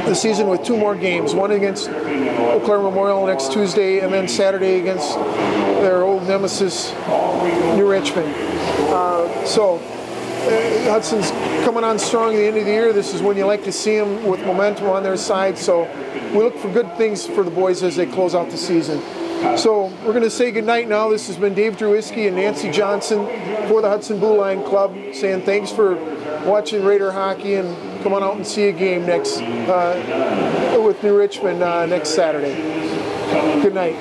the season with 2 more games. One against Eau Claire Memorial next Tuesday, and then Saturday against their old nemesis, New Richmond. Hudson's coming on strong at the end of the year. This is when you like to see them with momentum on their side. So we look for good things for the boys as they close out the season. So we're going to say goodnight now. This has been Dave Drewiski and Nancy Johnson for the Hudson Blue Line Club, saying thanks for watching Raider hockey, and come on out and see a game next with New Richmond next Saturday. Good night.